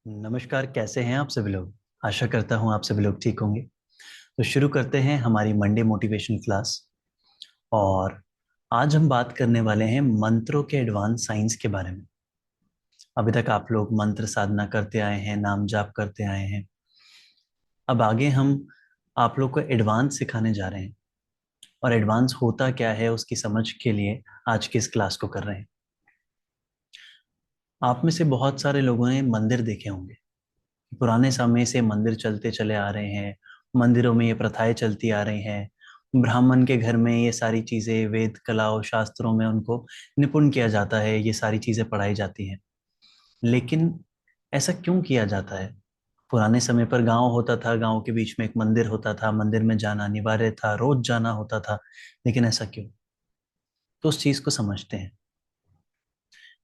नमस्कार, कैसे हैं आप सभी लोग। आशा करता हूं आप सभी लोग ठीक होंगे। तो शुरू करते हैं हमारी मंडे मोटिवेशन क्लास। और आज हम बात करने वाले हैं मंत्रों के एडवांस साइंस के बारे में। अभी तक आप लोग मंत्र साधना करते आए हैं, नाम जाप करते आए हैं। अब आगे हम आप लोग को एडवांस सिखाने जा रहे हैं। और एडवांस होता क्या है उसकी समझ के लिए आज की इस क्लास को कर रहे हैं। आप में से बहुत सारे लोगों ने मंदिर देखे होंगे। पुराने समय से मंदिर चलते चले आ रहे हैं। मंदिरों में ये प्रथाएं चलती आ रही हैं। ब्राह्मण के घर में ये सारी चीजें, वेद कला और शास्त्रों में उनको निपुण किया जाता है, ये सारी चीजें पढ़ाई जाती हैं। लेकिन ऐसा क्यों किया जाता है? पुराने समय पर गांव होता था, गांव के बीच में एक मंदिर होता था, मंदिर में जाना अनिवार्य था, रोज जाना होता था। लेकिन ऐसा क्यों? तो उस चीज को समझते हैं।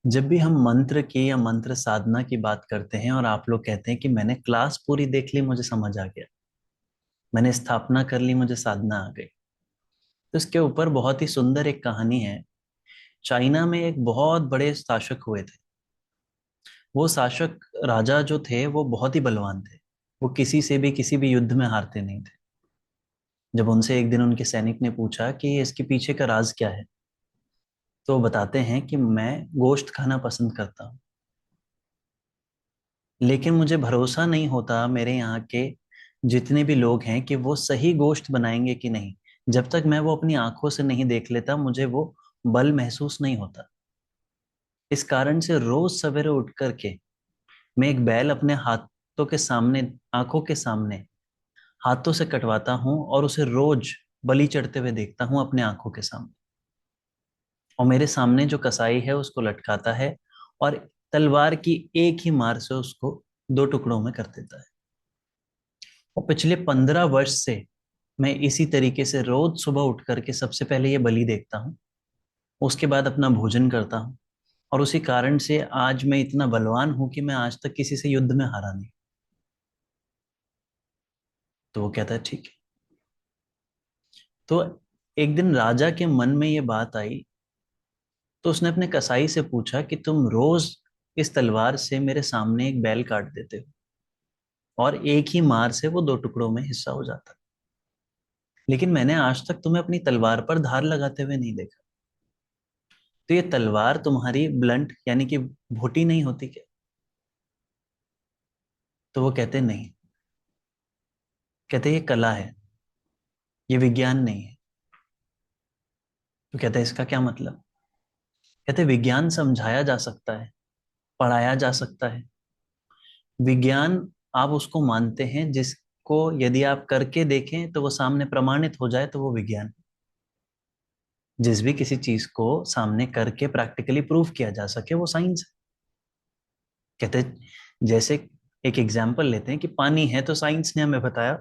जब भी हम मंत्र की या मंत्र साधना की बात करते हैं और आप लोग कहते हैं कि मैंने क्लास पूरी देख ली, मुझे समझ आ गया, मैंने स्थापना कर ली, मुझे साधना आ गई, तो इसके ऊपर बहुत ही सुंदर एक कहानी है। चाइना में एक बहुत बड़े शासक हुए थे। वो शासक, राजा जो थे, वो बहुत ही बलवान थे। वो किसी से भी किसी भी युद्ध में हारते नहीं थे। जब उनसे एक दिन उनके सैनिक ने पूछा कि इसके पीछे का राज क्या है, तो वो बताते हैं कि मैं गोश्त खाना पसंद करता हूँ। लेकिन मुझे भरोसा नहीं होता मेरे यहाँ के जितने भी लोग हैं कि वो सही गोश्त बनाएंगे कि नहीं। जब तक मैं वो अपनी आंखों से नहीं देख लेता, मुझे वो बल महसूस नहीं होता। इस कारण से रोज सवेरे उठ करके मैं एक बैल अपने हाथों के सामने, आंखों के सामने हाथों से कटवाता हूँ और उसे रोज बलि चढ़ते हुए देखता हूँ अपने आंखों के सामने। और मेरे सामने जो कसाई है उसको लटकाता है और तलवार की एक ही मार से उसको दो टुकड़ों में कर देता है। और पिछले 15 वर्ष से मैं इसी तरीके से रोज सुबह उठ करके सबसे पहले ये बलि देखता हूँ, उसके बाद अपना भोजन करता हूँ। और उसी कारण से आज मैं इतना बलवान हूं कि मैं आज तक किसी से युद्ध में हारा नहीं। तो वो कहता है ठीक है। तो एक दिन राजा के मन में ये बात आई, तो उसने अपने कसाई से पूछा कि तुम रोज इस तलवार से मेरे सामने एक बैल काट देते हो और एक ही मार से वो दो टुकड़ों में हिस्सा हो जाता, लेकिन मैंने आज तक तुम्हें अपनी तलवार पर धार लगाते हुए नहीं देखा। तो ये तलवार तुम्हारी ब्लंट यानी कि भोटी नहीं होती क्या? तो वो कहते नहीं। कहते ये कला है, ये विज्ञान नहीं है। तो कहते इसका क्या मतलब? कहते विज्ञान समझाया जा सकता है, पढ़ाया जा सकता है। विज्ञान आप उसको मानते हैं जिसको यदि आप करके देखें तो वो सामने प्रमाणित हो जाए तो वो विज्ञान। जिस भी किसी चीज को सामने करके प्रैक्टिकली प्रूव किया जा सके वो साइंस है। कहते जैसे एक एग्जाम्पल लेते हैं कि पानी है तो साइंस ने हमें बताया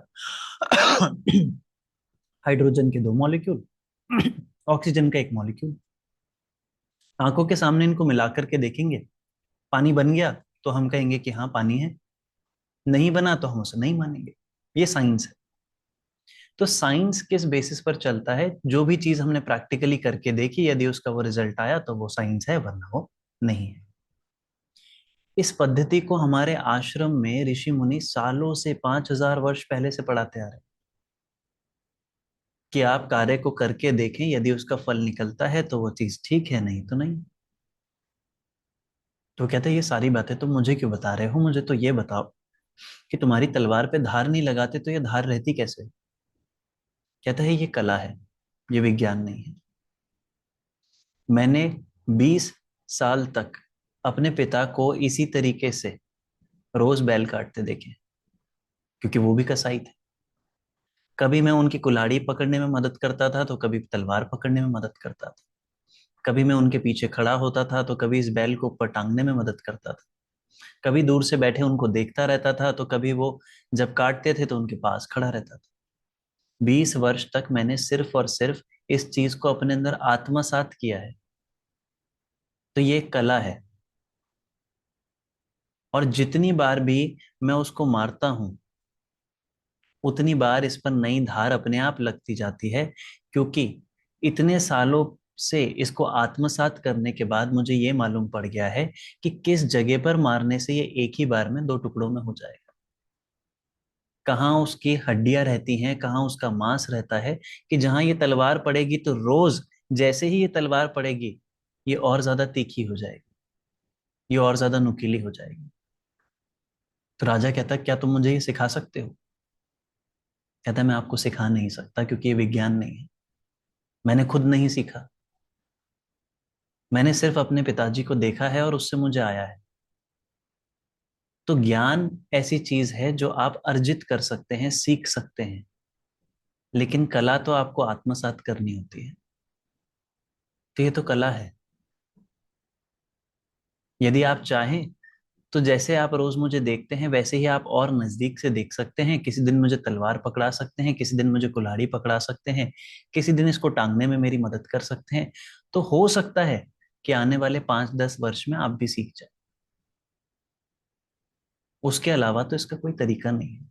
हाइड्रोजन के दो मॉलिक्यूल, ऑक्सीजन का एक मॉलिक्यूल। आंखों के सामने इनको मिलाकर के देखेंगे, पानी बन गया तो हम कहेंगे कि हाँ पानी है, नहीं बना तो हम उसे नहीं मानेंगे। ये साइंस है। तो साइंस किस बेसिस पर चलता है? जो भी चीज हमने प्रैक्टिकली करके देखी, यदि उसका वो रिजल्ट आया तो वो साइंस है, वरना वो नहीं है। इस पद्धति को हमारे आश्रम में ऋषि मुनि सालों से, 5000 वर्ष पहले से पढ़ाते आ रहे हैं कि आप कार्य को करके देखें, यदि उसका फल निकलता है तो वो चीज ठीक है, नहीं तो नहीं। तो कहते हैं ये सारी बातें तुम मुझे क्यों बता रहे हो? मुझे तो ये बताओ कि तुम्हारी तलवार पे धार नहीं लगाते तो ये धार रहती कैसे? कहता है ये कला है, ये विज्ञान नहीं है। मैंने 20 साल तक अपने पिता को इसी तरीके से रोज बैल काटते देखे, क्योंकि वो भी कसाई थे। कभी मैं उनकी कुल्हाड़ी पकड़ने में मदद करता था तो कभी तलवार पकड़ने में मदद करता था। कभी मैं उनके पीछे खड़ा होता था तो कभी इस बैल को ऊपर टांगने में मदद करता था। कभी दूर से बैठे उनको देखता रहता था तो कभी वो जब काटते थे तो उनके पास खड़ा रहता था। 20 वर्ष तक मैंने सिर्फ और सिर्फ इस चीज को अपने अंदर आत्मसात किया है। तो ये एक कला है। और जितनी बार भी मैं उसको मारता हूं उतनी बार इस पर नई धार अपने आप लगती जाती है, क्योंकि इतने सालों से इसको आत्मसात करने के बाद मुझे ये मालूम पड़ गया है कि किस जगह पर मारने से ये एक ही बार में 2 टुकड़ों में हो जाएगा। कहाँ उसकी हड्डियां रहती हैं, कहाँ उसका मांस रहता है, कि जहां ये तलवार पड़ेगी तो रोज जैसे ही ये तलवार पड़ेगी ये और ज्यादा तीखी हो जाएगी, ये और ज्यादा नुकीली हो जाएगी। तो राजा कहता क्या तुम मुझे ये सिखा सकते हो? कहता मैं आपको सिखा नहीं सकता क्योंकि ये विज्ञान नहीं है। मैंने खुद नहीं सीखा, मैंने सिर्फ अपने पिताजी को देखा है और उससे मुझे आया है। तो ज्ञान ऐसी चीज है जो आप अर्जित कर सकते हैं, सीख सकते हैं, लेकिन कला तो आपको आत्मसात करनी होती है। तो ये तो कला है। यदि आप चाहें तो जैसे आप रोज मुझे देखते हैं वैसे ही आप और नजदीक से देख सकते हैं। किसी दिन मुझे तलवार पकड़ा सकते हैं, किसी दिन मुझे कुल्हाड़ी पकड़ा सकते हैं, किसी दिन इसको टांगने में मेरी मदद कर सकते हैं। तो हो सकता है कि आने वाले 5-10 वर्ष में आप भी सीख जाए। उसके अलावा तो इसका कोई तरीका नहीं है।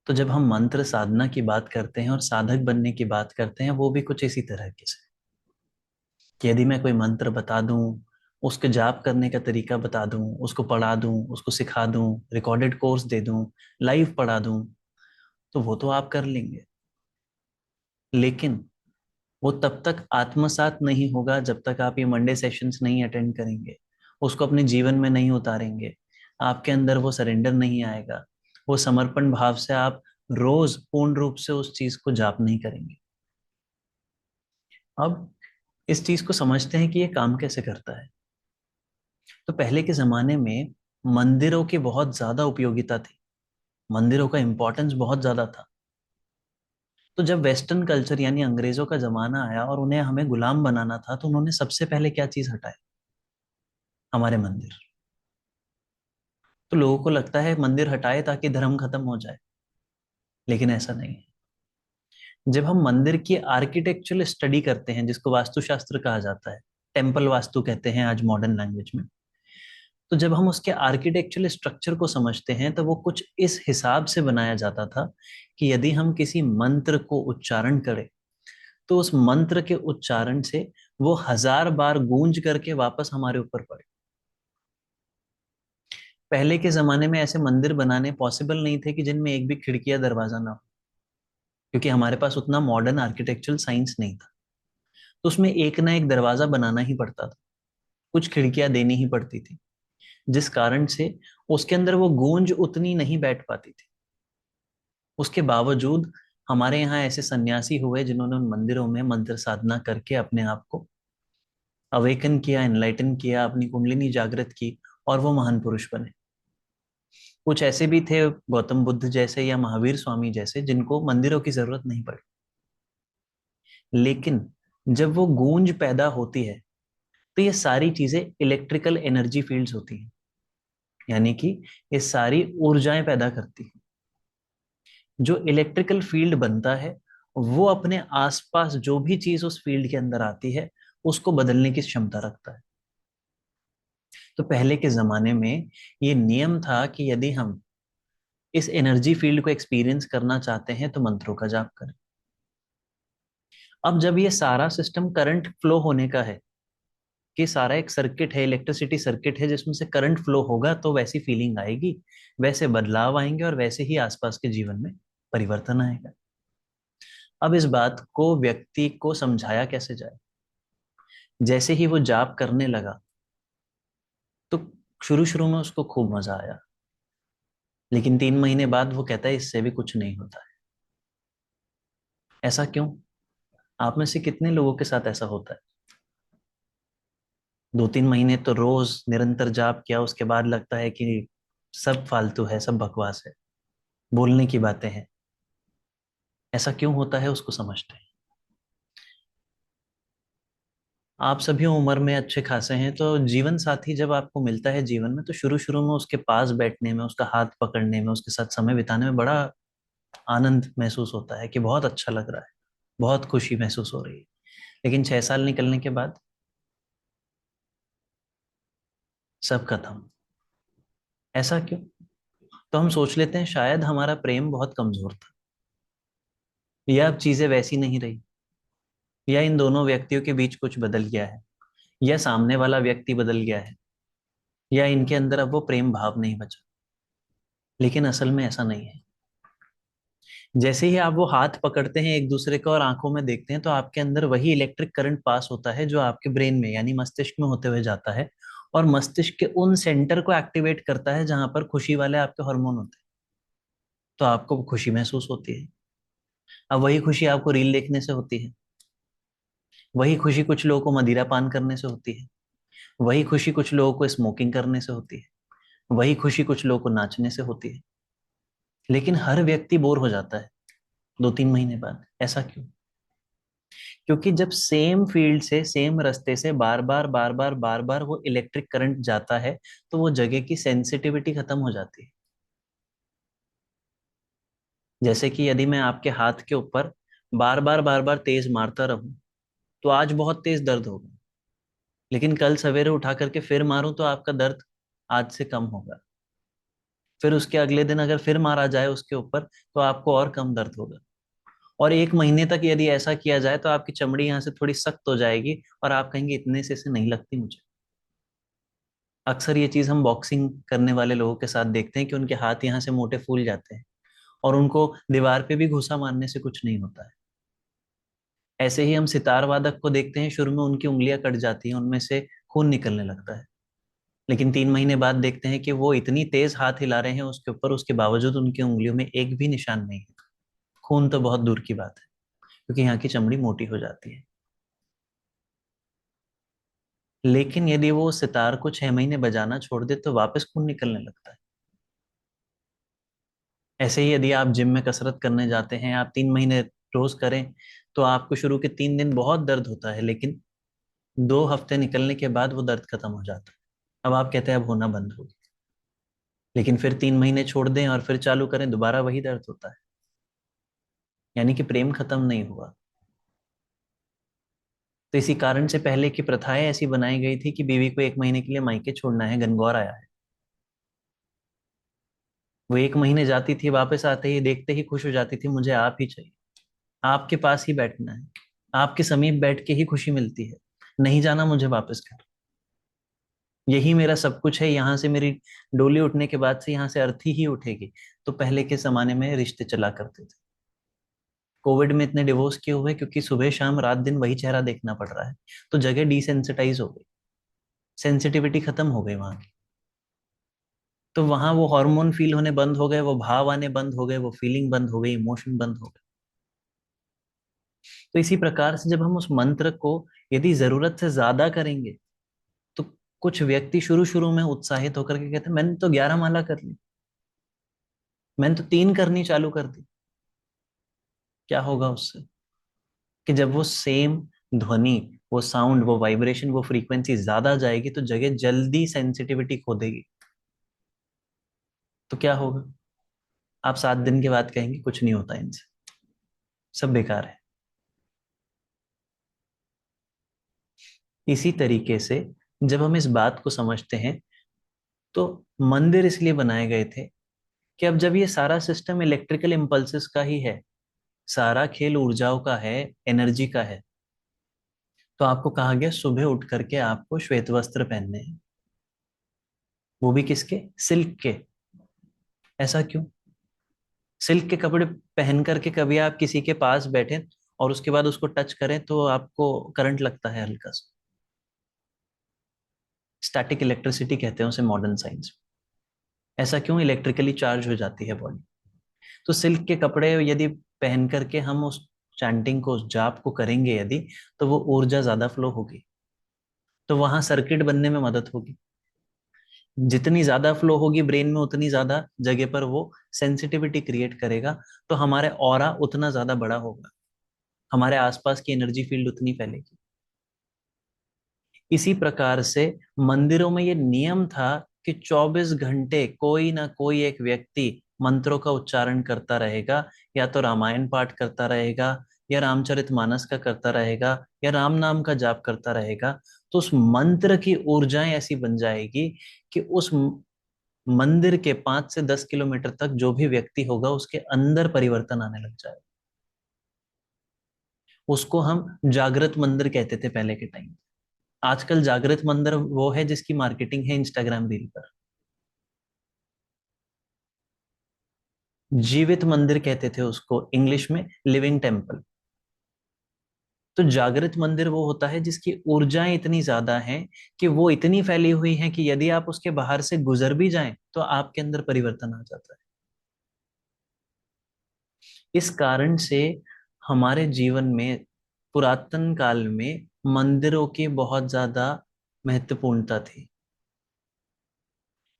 तो जब हम मंत्र साधना की बात करते हैं और साधक बनने की बात करते हैं, वो भी कुछ इसी तरह के से, कि यदि मैं कोई मंत्र बता दूं, उसके जाप करने का तरीका बता दूं, उसको पढ़ा दूं, उसको सिखा दूं, रिकॉर्डेड कोर्स दे दूं, लाइव पढ़ा दूं, तो वो तो आप कर लेंगे। लेकिन वो तब तक आत्मसात नहीं होगा जब तक आप ये मंडे सेशंस नहीं अटेंड करेंगे, उसको अपने जीवन में नहीं उतारेंगे, आपके अंदर वो सरेंडर नहीं आएगा, वो समर्पण भाव से आप रोज पूर्ण रूप से उस चीज को जाप नहीं करेंगे। अब इस चीज को समझते हैं कि ये काम कैसे करता है। तो पहले के जमाने में मंदिरों की बहुत ज्यादा उपयोगिता थी, मंदिरों का इंपॉर्टेंस बहुत ज्यादा था। तो जब वेस्टर्न कल्चर यानी अंग्रेजों का जमाना आया और उन्हें हमें गुलाम बनाना था, तो उन्होंने सबसे पहले क्या चीज हटाई? हमारे मंदिर। तो लोगों को लगता है मंदिर हटाए ताकि धर्म खत्म हो जाए, लेकिन ऐसा नहीं है। जब हम मंदिर की आर्किटेक्चरल स्टडी करते हैं, जिसको वास्तुशास्त्र कहा जाता है, टेम्पल वास्तु कहते हैं आज मॉडर्न लैंग्वेज में, तो जब हम उसके आर्किटेक्चरल स्ट्रक्चर को समझते हैं तो वो कुछ इस हिसाब से बनाया जाता था कि यदि हम किसी मंत्र को उच्चारण करें तो उस मंत्र के उच्चारण से वो 1000 बार गूंज करके वापस हमारे ऊपर पड़े। पहले के जमाने में ऐसे मंदिर बनाने पॉसिबल नहीं थे कि जिनमें एक भी खिड़की या दरवाजा ना हो, क्योंकि हमारे पास उतना मॉडर्न आर्किटेक्चरल साइंस नहीं था। तो उसमें एक ना एक दरवाजा बनाना ही पड़ता था, कुछ खिड़कियां देनी ही पड़ती थी, जिस कारण से उसके अंदर वो गूंज उतनी नहीं बैठ पाती थी। उसके बावजूद हमारे यहाँ ऐसे सन्यासी हुए जिन्होंने उन मंदिरों में मंत्र साधना करके अपने आप को अवेकन किया, एनलाइटन किया, अपनी कुंडलिनी जागृत की, और वो महान पुरुष बने। कुछ ऐसे भी थे, गौतम बुद्ध जैसे या महावीर स्वामी जैसे, जिनको मंदिरों की जरूरत नहीं पड़ी। लेकिन जब वो गूंज पैदा होती है तो ये सारी चीजें इलेक्ट्रिकल एनर्जी फील्ड्स होती हैं, यानी कि ये सारी ऊर्जाएं पैदा करती हैं। जो इलेक्ट्रिकल फील्ड बनता है वो अपने आसपास जो भी चीज उस फील्ड के अंदर आती है उसको बदलने की क्षमता रखता है। तो पहले के जमाने में ये नियम था कि यदि हम इस एनर्जी फील्ड को एक्सपीरियंस करना चाहते हैं तो मंत्रों का जाप करें। अब जब ये सारा सिस्टम करंट फ्लो होने का है, कि सारा एक सर्किट है, इलेक्ट्रिसिटी सर्किट है जिसमें से करंट फ्लो होगा, तो वैसी फीलिंग आएगी, वैसे बदलाव आएंगे और वैसे ही आसपास के जीवन में परिवर्तन आएगा। अब इस बात को व्यक्ति को समझाया कैसे जाए? जैसे ही वो जाप करने लगा तो शुरू शुरू में उसको खूब मजा आया, लेकिन 3 महीने बाद वो कहता है इससे भी कुछ नहीं होता है। ऐसा क्यों? आप में से कितने लोगों के साथ ऐसा होता है? 2-3 महीने तो रोज निरंतर जाप किया, उसके बाद लगता है कि सब फालतू है, सब बकवास है। बोलने की बातें हैं। ऐसा क्यों होता है उसको समझते हैं। आप सभी उम्र में अच्छे खासे हैं, तो जीवन साथी जब आपको मिलता है जीवन में, तो शुरू शुरू में उसके पास बैठने में, उसका हाथ पकड़ने में, उसके साथ समय बिताने में बड़ा आनंद महसूस होता है कि बहुत अच्छा लग रहा है, बहुत खुशी महसूस हो रही है। लेकिन 6 साल निकलने के बाद सब खत्म। ऐसा क्यों? तो हम सोच लेते हैं शायद हमारा प्रेम बहुत कमजोर था, या अब चीजें वैसी नहीं रही, या इन दोनों व्यक्तियों के बीच कुछ बदल गया है, या सामने वाला व्यक्ति बदल गया है, या इनके अंदर अब वो प्रेम भाव नहीं बचा। लेकिन असल में ऐसा नहीं है। जैसे ही आप वो हाथ पकड़ते हैं एक दूसरे का और आंखों में देखते हैं, तो आपके अंदर वही इलेक्ट्रिक करंट पास होता है जो आपके ब्रेन में यानी मस्तिष्क में होते हुए जाता है, और मस्तिष्क के उन सेंटर को एक्टिवेट करता है जहां पर खुशी वाले आपके हार्मोन होते हैं। तो आपको खुशी महसूस होती है। अब वही खुशी आपको रील देखने से होती है, वही खुशी कुछ लोगों को मदिरा पान करने से होती है, वही खुशी कुछ लोगों को स्मोकिंग करने से होती है, वही खुशी कुछ लोगों को नाचने से होती है। लेकिन हर व्यक्ति बोर हो जाता है 2-3 महीने बाद। ऐसा क्यों? क्योंकि जब सेम फील्ड से, सेम रास्ते से बार बार बार बार बार बार वो इलेक्ट्रिक करंट जाता है, तो वो जगह की सेंसिटिविटी खत्म हो जाती है। जैसे कि यदि मैं आपके हाथ के ऊपर बार बार तेज मारता रहूं, तो आज बहुत तेज दर्द होगा। लेकिन कल सवेरे उठा करके फिर मारूं तो आपका दर्द आज से कम होगा। फिर उसके अगले दिन अगर फिर मारा जाए उसके ऊपर, तो आपको और कम दर्द होगा। और 1 महीने तक यदि ऐसा किया जाए, तो आपकी चमड़ी यहाँ से थोड़ी सख्त हो जाएगी और आप कहेंगे इतने से नहीं लगती मुझे। अक्सर ये चीज हम बॉक्सिंग करने वाले लोगों के साथ देखते हैं कि उनके हाथ यहाँ से मोटे फूल जाते हैं, और उनको दीवार पे भी घुसा मारने से कुछ नहीं होता है। ऐसे ही हम सितार वादक को देखते हैं, शुरू में उनकी उंगलियां कट जाती हैं, उनमें से खून निकलने लगता है। लेकिन 3 महीने बाद देखते हैं कि वो इतनी तेज हाथ हिला रहे हैं उसके ऊपर, उसके बावजूद उनकी उंगलियों में एक भी निशान नहीं है। खून तो बहुत दूर की बात है, क्योंकि यहाँ की चमड़ी मोटी हो जाती है। लेकिन यदि वो सितार को 6 महीने बजाना छोड़ दे, तो वापस खून निकलने लगता है। ऐसे ही यदि आप जिम में कसरत करने जाते हैं, आप 3 महीने रोज करें, तो आपको शुरू के 3 दिन बहुत दर्द होता है, लेकिन 2 हफ्ते निकलने के बाद वो दर्द खत्म हो जाता है। अब आप कहते हैं अब होना बंद हो गया। लेकिन फिर 3 महीने छोड़ दें और फिर चालू करें, दोबारा वही दर्द होता है। यानी कि प्रेम खत्म नहीं हुआ। तो इसी कारण से पहले की प्रथाएं ऐसी बनाई गई थी कि बीवी को 1 महीने के लिए मायके छोड़ना है, गनगौर आया है। वो 1 महीने जाती थी, वापस आते ही देखते ही खुश हो जाती थी, मुझे आप ही चाहिए, आपके पास ही बैठना है, आपके समीप बैठ के ही खुशी मिलती है, नहीं जाना मुझे वापस घर। यही मेरा सब कुछ है, यहाँ से मेरी डोली उठने के बाद से यहाँ से अर्थी ही उठेगी। तो पहले के जमाने में रिश्ते चला करते थे। कोविड में इतने डिवोर्स क्यों हुए? क्योंकि सुबह शाम रात दिन वही चेहरा देखना पड़ रहा है। तो जगह डिसेंसिटाइज हो गई, सेंसिटिविटी खत्म हो गई वहां की। तो वहां वो हार्मोन फील होने बंद हो गए, वो भाव आने बंद हो गए, वो फीलिंग बंद हो गई, इमोशन बंद हो गए। तो इसी प्रकार से जब हम उस मंत्र को यदि जरूरत से ज्यादा करेंगे, तो कुछ व्यक्ति शुरू शुरू में उत्साहित होकर के कहते हैं मैंने तो 11 माला कर ली, मैंने तो 3 करनी चालू कर दी। क्या होगा उससे? कि जब वो सेम ध्वनि, वो साउंड, वो वाइब्रेशन, वो फ्रीक्वेंसी ज्यादा जाएगी, तो जगह जल्दी सेंसिटिविटी खो देगी। तो क्या होगा? आप 7 दिन के बाद कहेंगे कुछ नहीं होता इनसे, सब बेकार है। इसी तरीके से जब हम इस बात को समझते हैं, तो मंदिर इसलिए बनाए गए थे कि अब जब ये सारा सिस्टम इलेक्ट्रिकल इम्पल्सेस का ही है, सारा खेल ऊर्जाओं का है, एनर्जी का है, तो आपको कहा गया सुबह उठ करके आपको श्वेत वस्त्र पहनने हैं। वो भी किसके? सिल्क के। ऐसा क्यों? सिल्क के कपड़े पहन करके कभी आप किसी के पास बैठे और उसके बाद उसको टच करें तो आपको करंट लगता है हल्का सा। स्टैटिक इलेक्ट्रिसिटी कहते हैं उसे मॉडर्न साइंस। ऐसा क्यों? इलेक्ट्रिकली चार्ज हो जाती है बॉडी। तो सिल्क के कपड़े यदि पहन करके हम उस चैंटिंग को, उस जाप को करेंगे यदि, तो वो ऊर्जा ज्यादा फ्लो होगी, तो वहां सर्किट बनने में मदद होगी। जितनी ज्यादा फ्लो होगी ब्रेन में उतनी ज्यादा जगह पर वो सेंसिटिविटी क्रिएट करेगा, तो हमारे ऑरा उतना ज्यादा बड़ा होगा, हमारे आसपास की एनर्जी फील्ड उतनी फैलेगी। इसी प्रकार से मंदिरों में ये नियम था कि 24 घंटे कोई ना कोई एक व्यक्ति मंत्रों का उच्चारण करता रहेगा, या तो रामायण पाठ करता रहेगा, या रामचरितमानस का करता रहेगा, या राम नाम का जाप करता रहेगा। तो उस मंत्र की ऊर्जाएं ऐसी बन जाएगी कि उस मंदिर के 5 से 10 किलोमीटर तक जो भी व्यक्ति होगा उसके अंदर परिवर्तन आने लग जाए। उसको हम जागृत मंदिर कहते थे पहले के टाइम। आजकल जागृत मंदिर वो है जिसकी मार्केटिंग है इंस्टाग्राम रील पर। जीवित मंदिर कहते थे उसको इंग्लिश में, लिविंग टेम्पल। तो जागृत मंदिर वो होता है जिसकी ऊर्जाएं इतनी ज्यादा हैं कि वो इतनी फैली हुई हैं कि यदि आप उसके बाहर से गुजर भी जाएं तो आपके अंदर परिवर्तन आ जाता है। इस कारण से हमारे जीवन में पुरातन काल में मंदिरों की बहुत ज्यादा महत्वपूर्णता थी,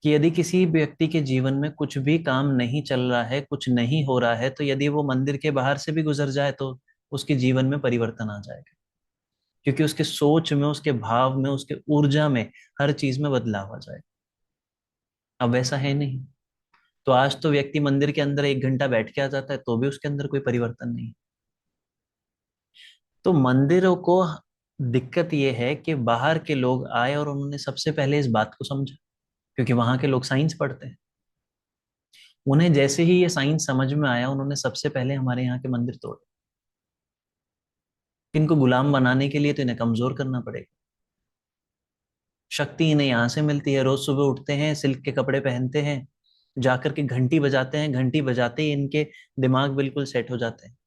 कि यदि किसी व्यक्ति के जीवन में कुछ भी काम नहीं चल रहा है, कुछ नहीं हो रहा है, तो यदि वो मंदिर के बाहर से भी गुजर जाए तो उसके जीवन में परिवर्तन आ जाएगा, क्योंकि उसके सोच में, उसके भाव में, उसके ऊर्जा में, हर चीज में बदलाव आ जाएगा। अब वैसा है नहीं। तो आज तो व्यक्ति मंदिर के अंदर 1 घंटा बैठ के आ जाता है तो भी उसके अंदर कोई परिवर्तन नहीं। तो मंदिरों को दिक्कत ये है कि बाहर के लोग आए और उन्होंने सबसे पहले इस बात को समझा, क्योंकि वहां के लोग साइंस पढ़ते हैं। उन्हें जैसे ही ये साइंस समझ में आया, उन्होंने सबसे पहले हमारे यहाँ के मंदिर तोड़े। इनको गुलाम बनाने के लिए तो इन्हें कमजोर करना पड़ेगा। शक्ति इन्हें यहाँ से मिलती है, रोज सुबह उठते हैं, सिल्क के कपड़े पहनते हैं, जाकर के घंटी बजाते हैं, घंटी बजाते ही इनके दिमाग बिल्कुल सेट हो जाते हैं।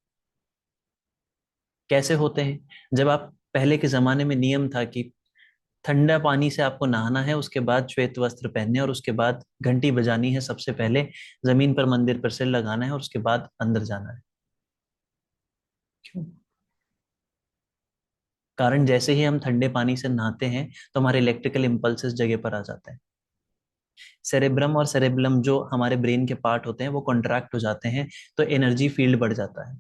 कैसे होते हैं? जब आप पहले के जमाने में नियम था कि ठंडा पानी से आपको नहाना है, उसके बाद श्वेत वस्त्र पहनने, और उसके बाद घंटी बजानी है सबसे पहले, जमीन पर मंदिर पर सिर लगाना है और उसके बाद अंदर जाना है। क्यों? कारण जैसे ही हम ठंडे पानी से नहाते हैं तो हमारे इलेक्ट्रिकल इम्पल्सेस जगह पर आ जाते हैं। सेरेब्रम और सेरेब्लम जो हमारे ब्रेन के पार्ट होते हैं वो कॉन्ट्रैक्ट हो जाते हैं, तो एनर्जी फील्ड बढ़ जाता है।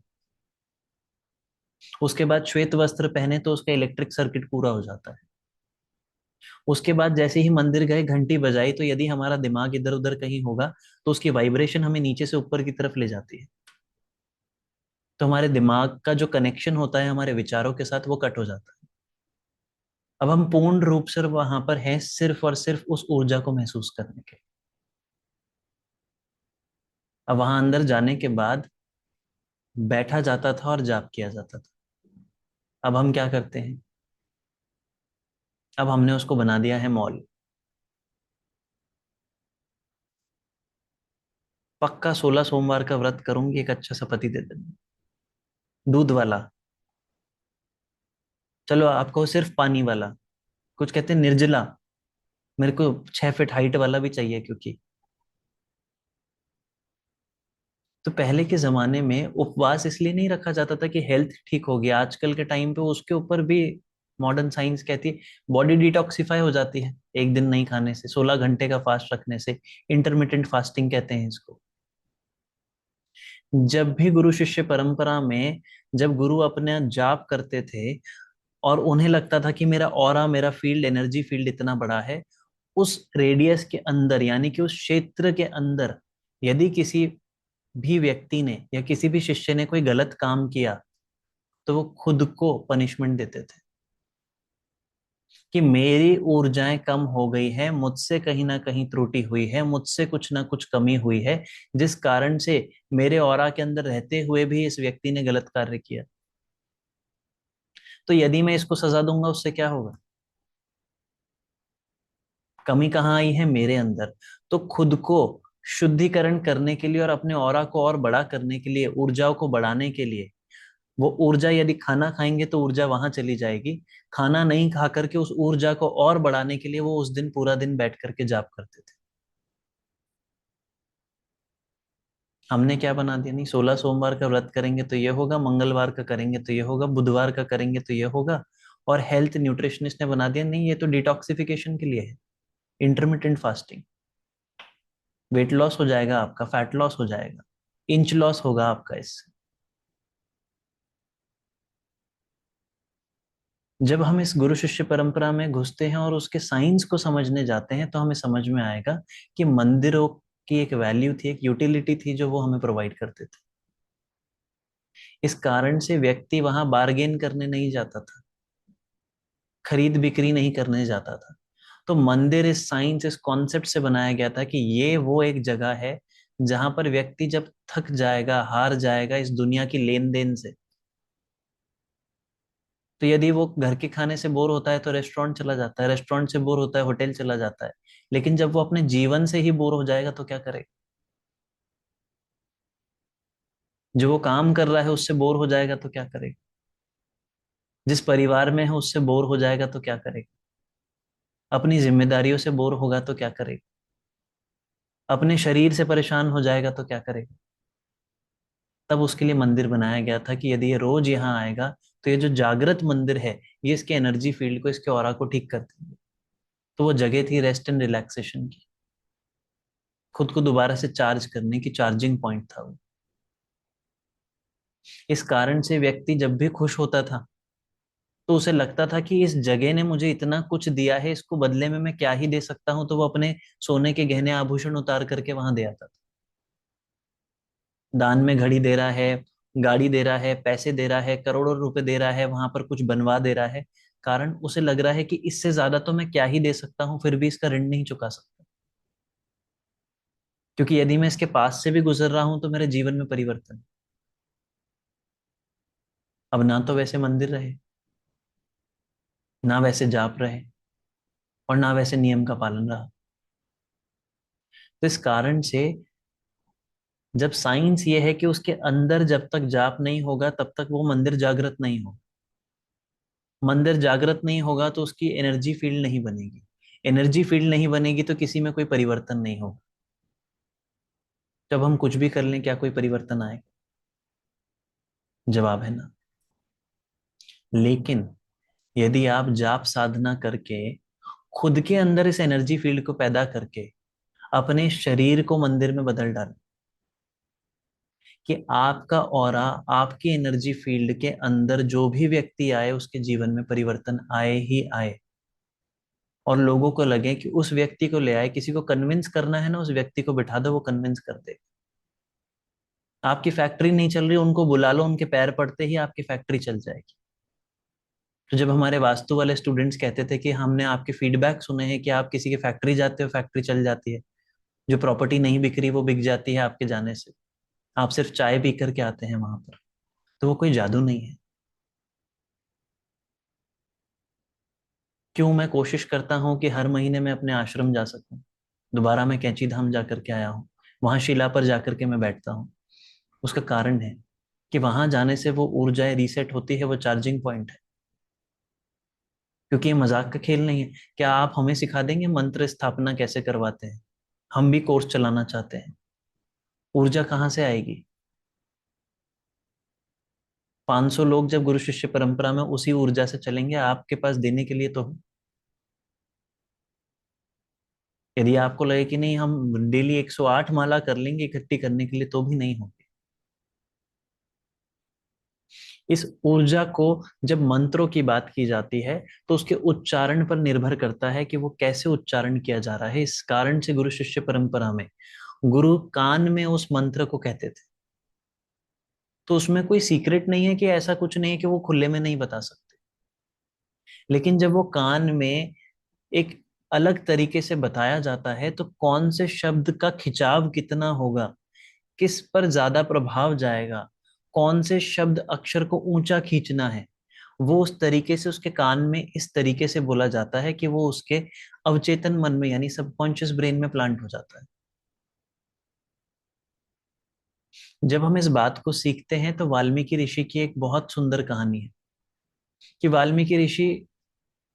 उसके बाद श्वेत वस्त्र पहने तो उसका इलेक्ट्रिक सर्किट पूरा हो जाता है। उसके बाद जैसे ही मंदिर गए, घंटी बजाई, तो यदि हमारा दिमाग इधर उधर कहीं होगा तो उसकी वाइब्रेशन हमें नीचे से ऊपर की तरफ ले जाती है। तो हमारे दिमाग का जो कनेक्शन होता है हमारे विचारों के साथ वो कट हो जाता है। अब हम पूर्ण रूप से वहां पर हैं सिर्फ और सिर्फ उस ऊर्जा को महसूस करने के। अब वहां अंदर जाने के बाद बैठा जाता था और जाप किया जाता था। अब हम क्या करते हैं? अब हमने उसको बना दिया है मॉल। पक्का 16 सोमवार का व्रत करूंगी, एक अच्छा सा पति दे देना, दूध वाला। चलो आपको सिर्फ पानी वाला, कुछ कहते हैं निर्जला, मेरे को 6 फीट हाइट वाला भी चाहिए, क्योंकि तो पहले के जमाने में उपवास इसलिए नहीं रखा जाता था कि हेल्थ ठीक हो गया। आजकल के टाइम पे उसके ऊपर भी मॉडर्न साइंस कहती है बॉडी डिटॉक्सिफाई हो जाती है एक दिन नहीं खाने से, 16 घंटे का फास्ट रखने से। इंटरमिटेंट फास्टिंग कहते हैं इसको। जब भी गुरु शिष्य परंपरा में, जब गुरु अपने जाप करते थे और उन्हें लगता था कि मेरा ऑरा, मेरा फील्ड, एनर्जी फील्ड इतना बड़ा है, उस रेडियस के अंदर, यानी कि उस क्षेत्र के अंदर, यदि किसी भी व्यक्ति ने या किसी भी शिष्य ने कोई गलत काम किया तो वो खुद को पनिशमेंट देते थे कि मेरी ऊर्जाएं कम हो गई है, मुझसे कहीं ना कहीं त्रुटि हुई है, मुझसे कुछ ना कुछ कमी हुई है, जिस कारण से मेरे ऑरा के अंदर रहते हुए भी इस व्यक्ति ने गलत कार्य किया। तो यदि मैं इसको सजा दूंगा उससे क्या होगा? कमी कहाँ आई है? मेरे अंदर। तो खुद को शुद्धिकरण करने के लिए और अपने ऑरा को और बड़ा करने के लिए, ऊर्जाओं को बढ़ाने के लिए, वो ऊर्जा, यदि खाना खाएंगे तो ऊर्जा वहां चली जाएगी, खाना नहीं खा करके उस ऊर्जा को और बढ़ाने के लिए वो उस दिन पूरा दिन बैठ करके जाप करते थे। हमने क्या बना दिया? नहीं, 16 सोमवार का व्रत करेंगे तो ये होगा, मंगलवार का करेंगे तो ये होगा, बुधवार का करेंगे तो ये होगा। और हेल्थ न्यूट्रिशनिस्ट ने बना दिया नहीं, ये तो डिटॉक्सिफिकेशन के लिए है। इंटरमिटेंट फास्टिंग, वेट लॉस हो जाएगा आपका, फैट लॉस हो जाएगा, इंच लॉस होगा आपका इससे। जब हम इस गुरु शिष्य परंपरा में घुसते हैं और उसके साइंस को समझने जाते हैं तो हमें समझ में आएगा कि मंदिरों की एक वैल्यू थी, एक यूटिलिटी थी जो वो हमें प्रोवाइड करते थे। इस कारण से व्यक्ति वहां बार्गेन करने नहीं जाता था, खरीद बिक्री नहीं करने जाता था। तो मंदिर इस साइंस, इस कॉन्सेप्ट से बनाया गया था कि ये वो एक जगह है जहां पर व्यक्ति जब थक जाएगा, हार जाएगा इस दुनिया की लेन देन से, तो यदि वो घर के खाने से बोर होता है तो रेस्टोरेंट चला जाता है, रेस्टोरेंट से बोर होता है होटल चला जाता है। लेकिन जब वो अपने जीवन से ही बोर हो जाएगा तो क्या करेगा? जो वो काम कर रहा है उससे बोर हो जाएगा तो क्या करेगा? जिस परिवार में है उससे बोर हो जाएगा तो क्या करेगा? अपनी जिम्मेदारियों से बोर होगा तो क्या करेगा? अपने शरीर से परेशान हो जाएगा तो क्या करेगा? तब उसके लिए मंदिर बनाया गया था कि यदि ये रोज यहाँ आएगा तो ये जो जागृत मंदिर है ये इसके एनर्जी फील्ड को, इसके ऑरा को ठीक कर देंगे। तो वो जगह थी रेस्ट एंड रिलैक्सेशन की, खुद को दोबारा से चार्ज करने की, चार्जिंग पॉइंट था वो। इस कारण से व्यक्ति जब भी खुश होता था तो उसे लगता था कि इस जगह ने मुझे इतना कुछ दिया है, इसको बदले में मैं क्या ही दे सकता हूं, तो वो अपने सोने के गहने आभूषण उतार करके वहां दे आता था। दान में घड़ी दे रहा है, गाड़ी दे रहा है, पैसे दे रहा है, करोड़ों रुपए दे रहा है, वहां पर कुछ बनवा दे रहा है। कारण उसे लग रहा है कि इससे ज्यादा तो मैं क्या ही दे सकता हूँ, फिर भी इसका ऋण नहीं चुका सकता। क्योंकि यदि मैं इसके पास से भी गुजर रहा हूं तो मेरे जीवन में परिवर्तन। अब ना तो वैसे मंदिर रहे, ना वैसे जाप रहे, और ना वैसे नियम का पालन रहा। तो इस कारण से जब साइंस ये है कि उसके अंदर जब तक जाप नहीं होगा तब तक वो मंदिर जागृत नहीं हो, मंदिर जागृत नहीं होगा तो उसकी एनर्जी फील्ड नहीं बनेगी, एनर्जी फील्ड नहीं बनेगी तो किसी में कोई परिवर्तन नहीं होगा। जब हम कुछ भी कर लें क्या कोई परिवर्तन आएगा? जवाब है ना। लेकिन यदि आप जाप साधना करके खुद के अंदर इस एनर्जी फील्ड को पैदा करके अपने शरीर को मंदिर में बदल डालें कि आपका ऑरा, आपकी एनर्जी फील्ड के अंदर जो भी व्यक्ति आए उसके जीवन में परिवर्तन आए ही आए, और लोगों को लगे कि उस व्यक्ति को ले आए, किसी को कन्विंस करना है ना, उस व्यक्ति को बिठा दो, वो कन्विंस कर दे। आपकी फैक्ट्री नहीं चल रही, उनको बुला लो, उनके पैर पड़ते ही आपकी फैक्ट्री चल जाएगी। तो जब हमारे वास्तु वाले स्टूडेंट्स कहते थे कि हमने आपके फीडबैक सुने हैं कि आप किसी की फैक्ट्री जाते हो, फैक्ट्री चल जाती है, जो प्रॉपर्टी नहीं बिक रही वो बिक जाती है आपके जाने से, आप सिर्फ चाय पी करके आते हैं वहां पर, तो वो कोई जादू नहीं है। क्यों मैं कोशिश करता हूँ कि हर महीने मैं अपने आश्रम जा सकूं, दोबारा मैं कैंची धाम जा करके आया हूँ, वहां शिला पर जा करके मैं बैठता हूँ? उसका कारण है कि वहां जाने से वो ऊर्जाएं रीसेट होती है, वो चार्जिंग पॉइंट है। क्योंकि ये मजाक का खेल नहीं है। क्या आप हमें सिखा देंगे मंत्र स्थापना कैसे करवाते हैं? हम भी कोर्स चलाना चाहते हैं। ऊर्जा कहाँ से आएगी? 500 लोग जब गुरु शिष्य परंपरा में उसी ऊर्जा से चलेंगे, आपके पास देने के लिए तो हो। यदि आपको लगे कि नहीं हम डेली 108 माला कर लेंगे इकट्ठी करने के लिए, तो भी नहीं होगी। इस ऊर्जा को जब मंत्रों की बात की जाती है तो उसके उच्चारण पर निर्भर करता है कि वो कैसे उच्चारण किया जा रहा है। इस कारण से गुरु शिष्य परंपरा में गुरु कान में उस मंत्र को कहते थे। तो उसमें कोई सीक्रेट नहीं है, कि ऐसा कुछ नहीं है कि वो खुले में नहीं बता सकते। लेकिन जब वो कान में एक अलग तरीके से बताया जाता है तो कौन से शब्द का खिंचाव कितना होगा, किस पर ज्यादा प्रभाव जाएगा, कौन से शब्द अक्षर को ऊंचा खींचना है, वो उस तरीके से उसके कान में इस तरीके से बोला जाता है कि वो उसके अवचेतन मन में यानी सबकॉन्शियस ब्रेन में प्लांट हो जाता है। जब हम इस बात को सीखते हैं तो वाल्मीकि ऋषि की एक बहुत सुंदर कहानी है कि वाल्मीकि ऋषि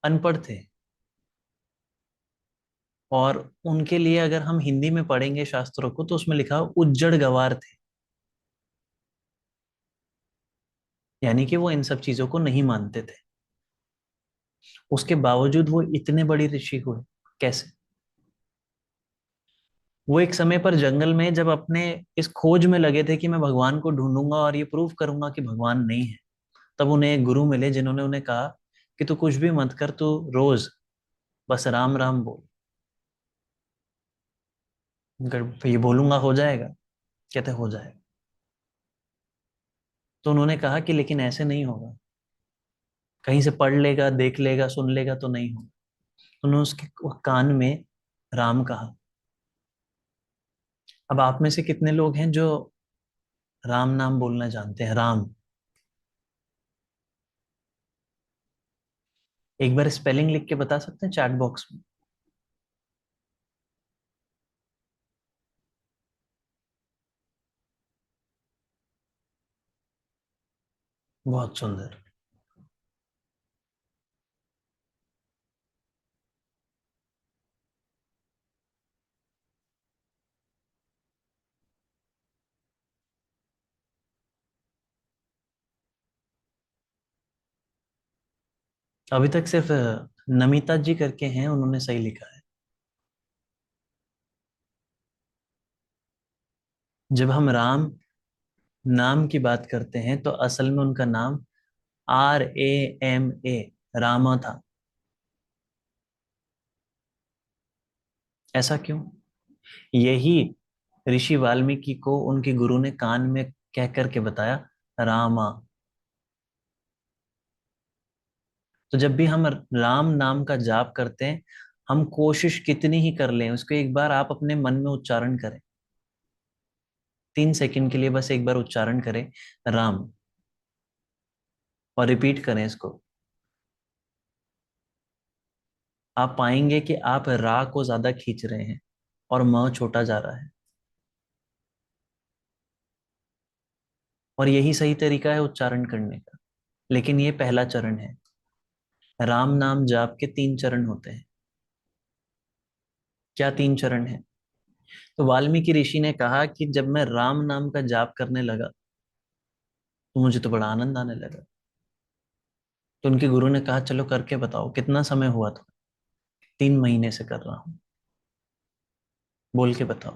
अनपढ़ थे, और उनके लिए अगर हम हिंदी में पढ़ेंगे शास्त्रों को तो उसमें लिखा उज्जड़ गवार थे, यानी कि वो इन सब चीजों को नहीं मानते थे। उसके बावजूद वो इतने बड़े ऋषि हुए। कैसे? वो एक समय पर जंगल में जब अपने इस खोज में लगे थे कि मैं भगवान को ढूंढूंगा और ये प्रूव करूंगा कि भगवान नहीं है, तब उन्हें एक गुरु मिले जिन्होंने उन्हें कहा कि तू कुछ भी मत कर, तू रोज बस राम राम बोल। अगर ये बोलूंगा हो जाएगा? कहते हो जाएगा। तो उन्होंने कहा कि लेकिन ऐसे नहीं होगा, कहीं से पढ़ लेगा, देख लेगा, सुन लेगा तो नहीं होगा। उन्होंने उसके कान में राम कहा। अब आप में से कितने लोग हैं जो राम नाम बोलना जानते हैं? राम। एक बार स्पेलिंग लिख के बता सकते हैं चैट बॉक्स में? बहुत सुंदर। अभी तक सिर्फ नमिता जी करके हैं, उन्होंने सही लिखा है। जब हम राम नाम की बात करते हैं तो असल में उनका नाम RAMA, रामा था। ऐसा क्यों? यही ऋषि वाल्मीकि को उनके गुरु ने कान में कह करके बताया, रामा। तो जब भी हम राम नाम का जाप करते हैं, हम कोशिश कितनी ही कर लें, उसको एक बार आप अपने मन में उच्चारण करें। 3 सेकंड के लिए बस एक बार उच्चारण करें, राम, और रिपीट करें इसको। आप पाएंगे कि आप रा को ज्यादा खींच रहे हैं और म छोटा जा रहा है। और यही सही तरीका है उच्चारण करने का। लेकिन ये पहला चरण है। राम नाम जाप के 3 चरण होते हैं। क्या 3 चरण है? तो वाल्मीकि ऋषि ने कहा कि जब मैं राम नाम का जाप करने लगा तो मुझे तो बड़ा आनंद आने लगा। तो उनके गुरु ने कहा चलो करके बताओ, कितना समय हुआ? तो 3 महीने से कर रहा हूँ, बोल के बताओ।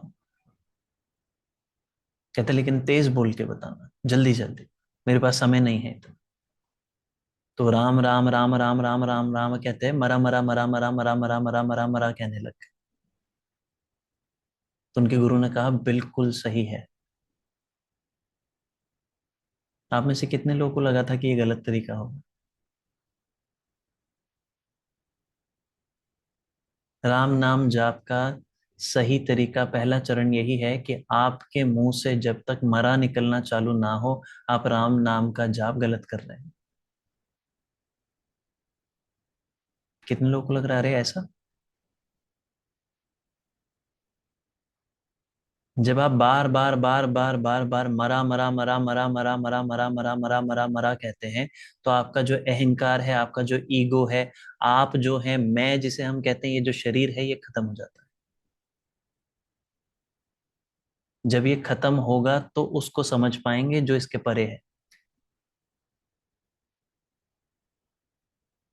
कहते लेकिन तेज बोल के बताना, जल्दी जल्दी, मेरे पास समय नहीं है। तो राम राम राम राम राम राम राम कहते हैं, मरा मरा मरा मरा मरा मरा मरा मरा मरा कहने लग गए। तो उनके गुरु ने कहा बिल्कुल सही है। आप में से कितने लोगों को लगा था कि ये गलत तरीका होगा? राम नाम जाप का सही तरीका, पहला चरण यही है कि आपके मुंह से जब तक मरा निकलना चालू ना हो, आप राम नाम का जाप गलत कर रहे हैं। कितने लोगों को लग रहा है अरे ऐसा? जब आप बार बार बार बार बार बार मरा मरा मरा मरा मरा मरा मरा मरा मरा मरा मरा कहते हैं, तो आपका जो अहंकार है, आपका जो ईगो है, आप जो है मैं जिसे हम कहते हैं, ये जो शरीर है, ये खत्म हो जाता है। जब ये खत्म होगा तो उसको समझ पाएंगे जो इसके परे है।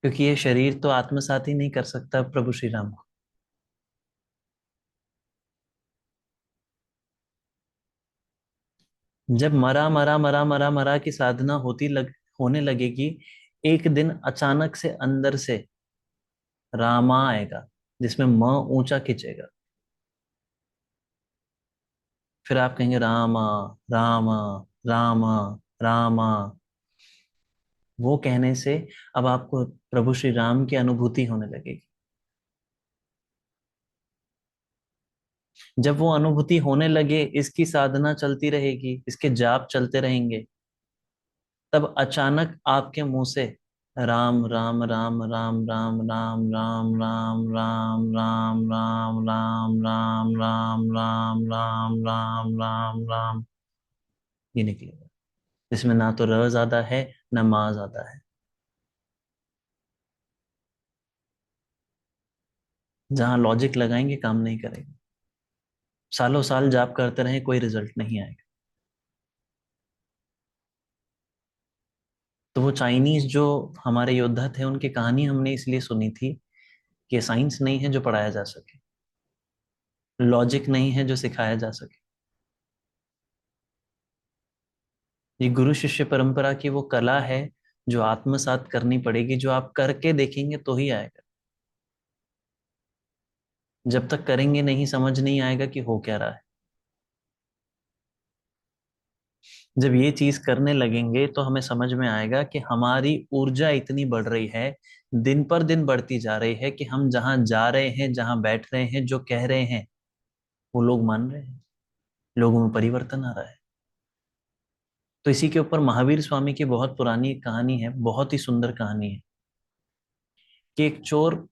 क्योंकि ये शरीर तो आत्मसात ही नहीं कर सकता प्रभु श्री राम को। जब मरा मरा मरा मरा मरा की साधना होने लगेगी, एक दिन अचानक से अंदर से रामा आएगा, जिसमें म ऊंचा खिंचेगा। फिर आप कहेंगे रामा रामा रामा रामा। वो कहने से अब आपको प्रभु श्री राम की अनुभूति होने लगेगी। जब वो अनुभूति होने लगे, इसकी साधना चलती रहेगी, इसके जाप चलते रहेंगे, तब अचानक आपके मुंह से राम राम राम राम राम राम राम राम राम राम राम राम राम राम राम राम राम राम राम ये निकलेगा, जिसमें ना तो र ज्यादा है, ना मा ज्यादा है। जहां लॉजिक लगाएंगे काम नहीं करेगा। सालों साल जाप करते रहे, कोई रिजल्ट नहीं आएगा। तो वो चाइनीज जो हमारे योद्धा थे, उनकी कहानी हमने इसलिए सुनी थी कि साइंस नहीं है जो पढ़ाया जा सके। लॉजिक नहीं है जो सिखाया जा सके। ये गुरु शिष्य परंपरा की वो कला है जो आत्मसात करनी पड़ेगी, जो आप करके देखेंगे तो ही आएगा। जब तक करेंगे नहीं, समझ नहीं आएगा कि हो क्या रहा है। जब ये चीज करने लगेंगे तो हमें समझ में आएगा कि हमारी ऊर्जा इतनी बढ़ रही है, दिन पर दिन बढ़ती जा रही है, कि हम जहां जा रहे हैं, जहां बैठ रहे हैं, जो कह रहे हैं, वो लोग मान रहे हैं, लोगों में परिवर्तन आ रहा है। तो इसी के ऊपर महावीर स्वामी की बहुत पुरानी एक कहानी है, बहुत ही सुंदर कहानी है, कि एक चोर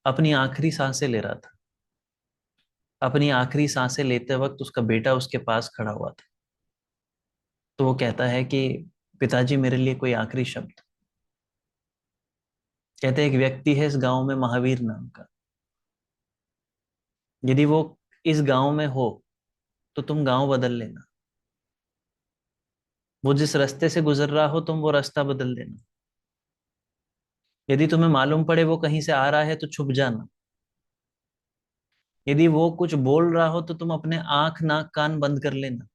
अपनी आखिरी सांसें ले रहा था। अपनी आखिरी सांसें लेते वक्त उसका बेटा उसके पास खड़ा हुआ था। तो वो कहता है कि पिताजी, मेरे लिए कोई आखिरी शब्द। कहते हैं एक व्यक्ति है इस गांव में, महावीर नाम का। यदि वो इस गांव में हो तो तुम गांव बदल लेना। वो जिस रास्ते से गुजर रहा हो, तुम वो रास्ता बदल देना। यदि तुम्हें मालूम पड़े वो कहीं से आ रहा है तो छुप जाना। यदि वो कुछ बोल रहा हो तो तुम अपने आंख नाक कान बंद कर लेना।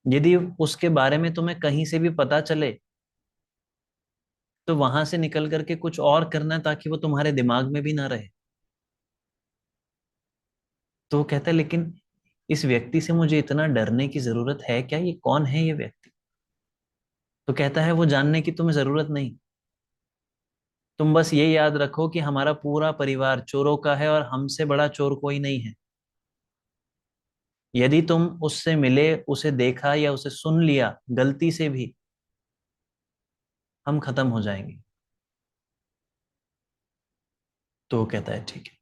यदि उसके बारे में तुम्हें कहीं से भी पता चले तो वहां से निकल करके कुछ और करना, ताकि वो तुम्हारे दिमाग में भी ना रहे। तो वो कहता है, लेकिन इस व्यक्ति से मुझे इतना डरने की जरूरत है क्या? ये कौन है ये व्यक्ति? तो कहता है, वो जानने की तुम्हें जरूरत नहीं। तुम बस ये याद रखो कि हमारा पूरा परिवार चोरों का है और हमसे बड़ा चोर कोई नहीं है। यदि तुम उससे मिले, उसे देखा या उसे सुन लिया गलती से भी, हम खत्म हो जाएंगे। तो वो कहता है ठीक है।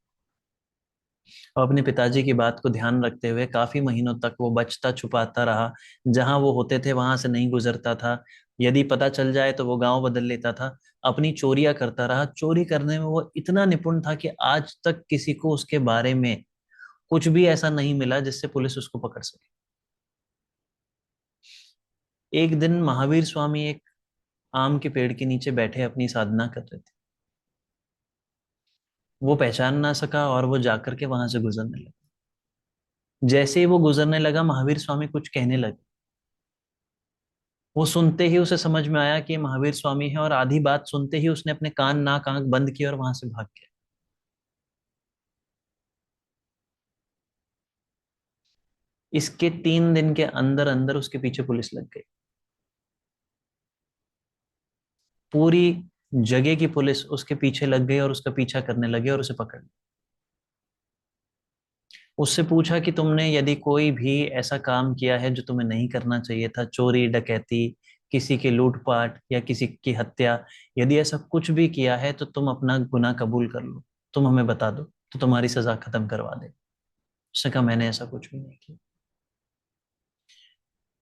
और अपने पिताजी की बात को ध्यान रखते हुए काफी महीनों तक वो बचता छुपाता रहा। जहां वो होते थे वहां से नहीं गुजरता था। यदि पता चल जाए तो वो गांव बदल लेता था। अपनी चोरियां करता रहा। चोरी करने में वो इतना निपुण था कि आज तक किसी को उसके बारे में कुछ भी ऐसा नहीं मिला जिससे पुलिस उसको पकड़ सके। एक दिन महावीर स्वामी एक आम के पेड़ के नीचे बैठे अपनी साधना कर रहे थे। वो पहचान ना सका और वो जाकर के वहां से गुजरने लगा। जैसे ही वो गुजरने लगा, महावीर स्वामी कुछ कहने लगे। वो सुनते ही उसे समझ में आया कि ये महावीर स्वामी है, और आधी बात सुनते ही उसने अपने कान नाक आंख बंद किए और वहां से भाग गया। इसके 3 दिन के अंदर अंदर उसके पीछे पुलिस लग गई। पूरी जगह की पुलिस उसके पीछे लग गई और उसका पीछा करने लगे और उसे पकड़ लिया। उससे पूछा कि तुमने यदि कोई भी ऐसा काम किया है जो तुम्हें नहीं करना चाहिए था, चोरी डकैती, किसी की लूटपाट या किसी की हत्या, यदि ऐसा कुछ भी किया है तो तुम अपना गुनाह कबूल कर लो, तुम हमें बता दो, तो तुम्हारी सजा खत्म करवा दे। उसने कहा, मैंने ऐसा कुछ भी नहीं किया।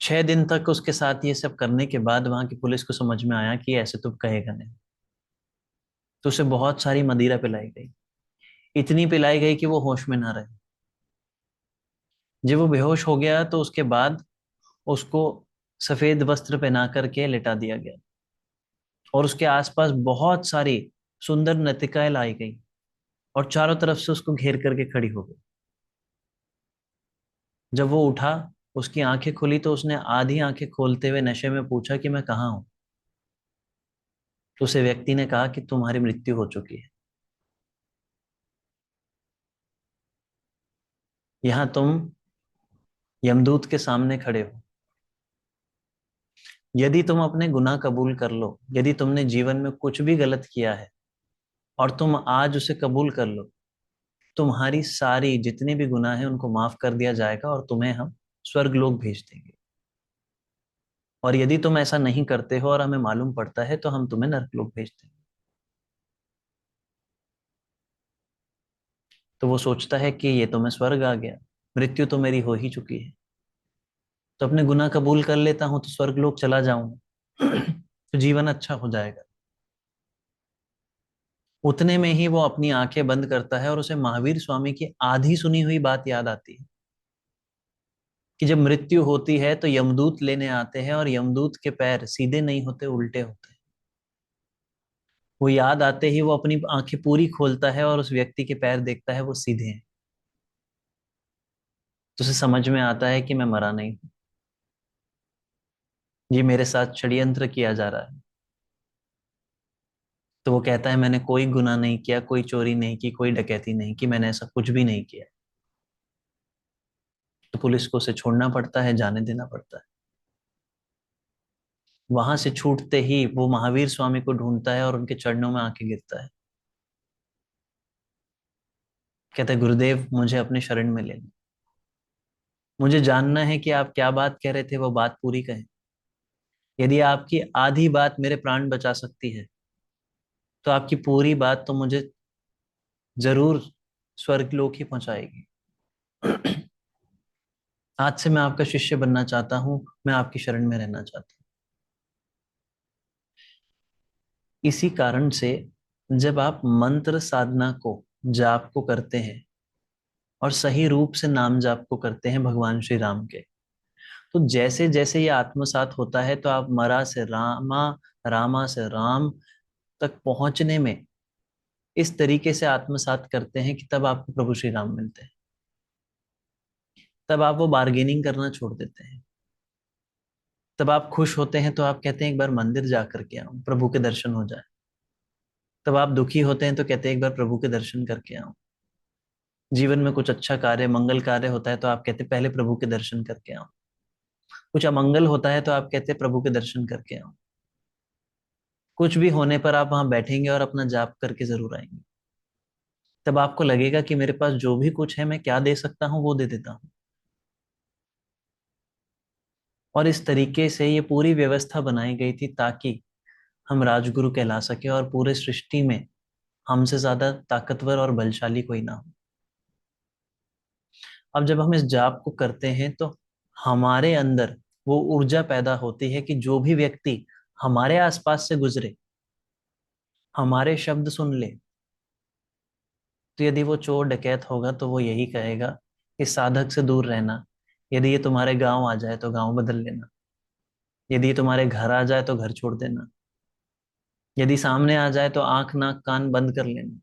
6 दिन तक उसके साथ ये सब करने के बाद वहां की पुलिस को समझ में आया कि ऐसे तो कहेगा नहीं। तो उसे बहुत सारी मदिरा पिलाई गई। इतनी पिलाई गई कि वो होश में ना रहे। जब वो बेहोश हो गया तो उसके बाद उसको सफेद वस्त्र पहना करके लिटा दिया गया, और उसके आसपास बहुत सारी सुंदर नर्तिकाएं लाई गई और चारों तरफ से उसको घेर करके खड़ी हो गई। जब वो उठा, उसकी आंखें खुली तो उसने आधी आंखें खोलते हुए नशे में पूछा कि मैं कहाँ हूं। तो उसे व्यक्ति ने कहा कि तुम्हारी मृत्यु हो चुकी है। यहाँ तुम यमदूत के सामने खड़े हो। यदि तुम अपने गुनाह कबूल कर लो, यदि तुमने जीवन में कुछ भी गलत किया है और तुम आज उसे कबूल कर लो, तुम्हारी सारी जितने भी गुनाह हैं उनको माफ कर दिया जाएगा और तुम्हें हम स्वर्ग लोक भेज देंगे। और यदि तुम ऐसा नहीं करते हो और हमें मालूम पड़ता है तो हम तुम्हें नरक लोक भेज देंगे। तो वो सोचता है कि ये तो मैं स्वर्ग आ गया, मृत्यु तो मेरी हो ही चुकी है, तो अपने गुनाह कबूल कर लेता हूं तो स्वर्ग लोक चला जाऊंगा। तो जीवन अच्छा हो जाएगा। उतने में ही वो अपनी आंखें बंद करता है और उसे महावीर स्वामी की आधी सुनी हुई बात याद आती है, कि जब मृत्यु होती है तो यमदूत लेने आते हैं और यमदूत के पैर सीधे नहीं होते, उल्टे होते हैं। वो याद आते ही वो अपनी आंखें पूरी खोलता है और उस व्यक्ति के पैर देखता है, वो सीधे हैं। तो उसे समझ में आता है कि मैं मरा नहीं हूं, ये मेरे साथ षड्यंत्र किया जा रहा है। तो वो कहता है मैंने कोई गुनाह नहीं किया, कोई चोरी नहीं की, कोई डकैती नहीं की, मैंने ऐसा कुछ भी नहीं किया। तो पुलिस को उसे छोड़ना पड़ता है, जाने देना पड़ता है। वहां से छूटते ही वो महावीर स्वामी को ढूंढता है और उनके चरणों में आके गिरता है। कहता है गुरुदेव मुझे अपने शरण में ले लो, मुझे जानना है कि आप क्या बात कह रहे थे, वो बात पूरी कहें। यदि आपकी आधी बात मेरे प्राण बचा सकती है, तो आपकी पूरी बात तो मुझे जरूर स्वर्गलोक ही पहुंचाएगी। आज से मैं आपका शिष्य बनना चाहता हूं, मैं आपकी शरण में रहना चाहता हूं। इसी कारण से जब आप मंत्र साधना को, जाप को करते हैं और सही रूप से नाम जाप को करते हैं भगवान श्री राम के, तो जैसे जैसे ये आत्मसात होता है तो आप मरा से रामा, रामा से राम तक पहुंचने में इस तरीके से आत्मसात करते हैं कि तब आपको प्रभु श्री राम मिलते हैं। तब आप वो बार्गेनिंग करना छोड़ देते हैं। तब आप खुश होते हैं तो आप कहते हैं एक बार मंदिर जा करके आऊं, प्रभु के दर्शन हो जाए। तब आप दुखी होते हैं तो कहते हैं एक बार प्रभु के दर्शन करके आऊं। जीवन में कुछ अच्छा कार्य, मंगल कार्य होता है तो आप कहते हैं पहले प्रभु के दर्शन करके आऊं। कुछ अमंगल होता है तो आप कहते हैं प्रभु के दर्शन करके आऊं। कुछ भी होने पर आप वहां बैठेंगे और अपना जाप करके जरूर आएंगे। तब आपको लगेगा कि मेरे पास जो भी कुछ है मैं क्या दे सकता हूँ वो दे देता हूँ। और इस तरीके से ये पूरी व्यवस्था बनाई गई थी ताकि हम राजगुरु कहला सके और पूरे सृष्टि में हमसे ज्यादा ताकतवर और बलशाली कोई ना हो। अब जब हम इस जाप को करते हैं तो हमारे अंदर वो ऊर्जा पैदा होती है कि जो भी व्यक्ति हमारे आसपास से गुजरे, हमारे शब्द सुन ले, तो यदि वो चोर डकैत होगा तो वो यही कहेगा कि साधक से दूर रहना। यदि ये तुम्हारे गांव आ जाए तो गांव बदल लेना। यदि ये तुम्हारे घर आ जाए तो घर छोड़ देना। यदि सामने आ जाए तो आंख नाक कान बंद कर लेना।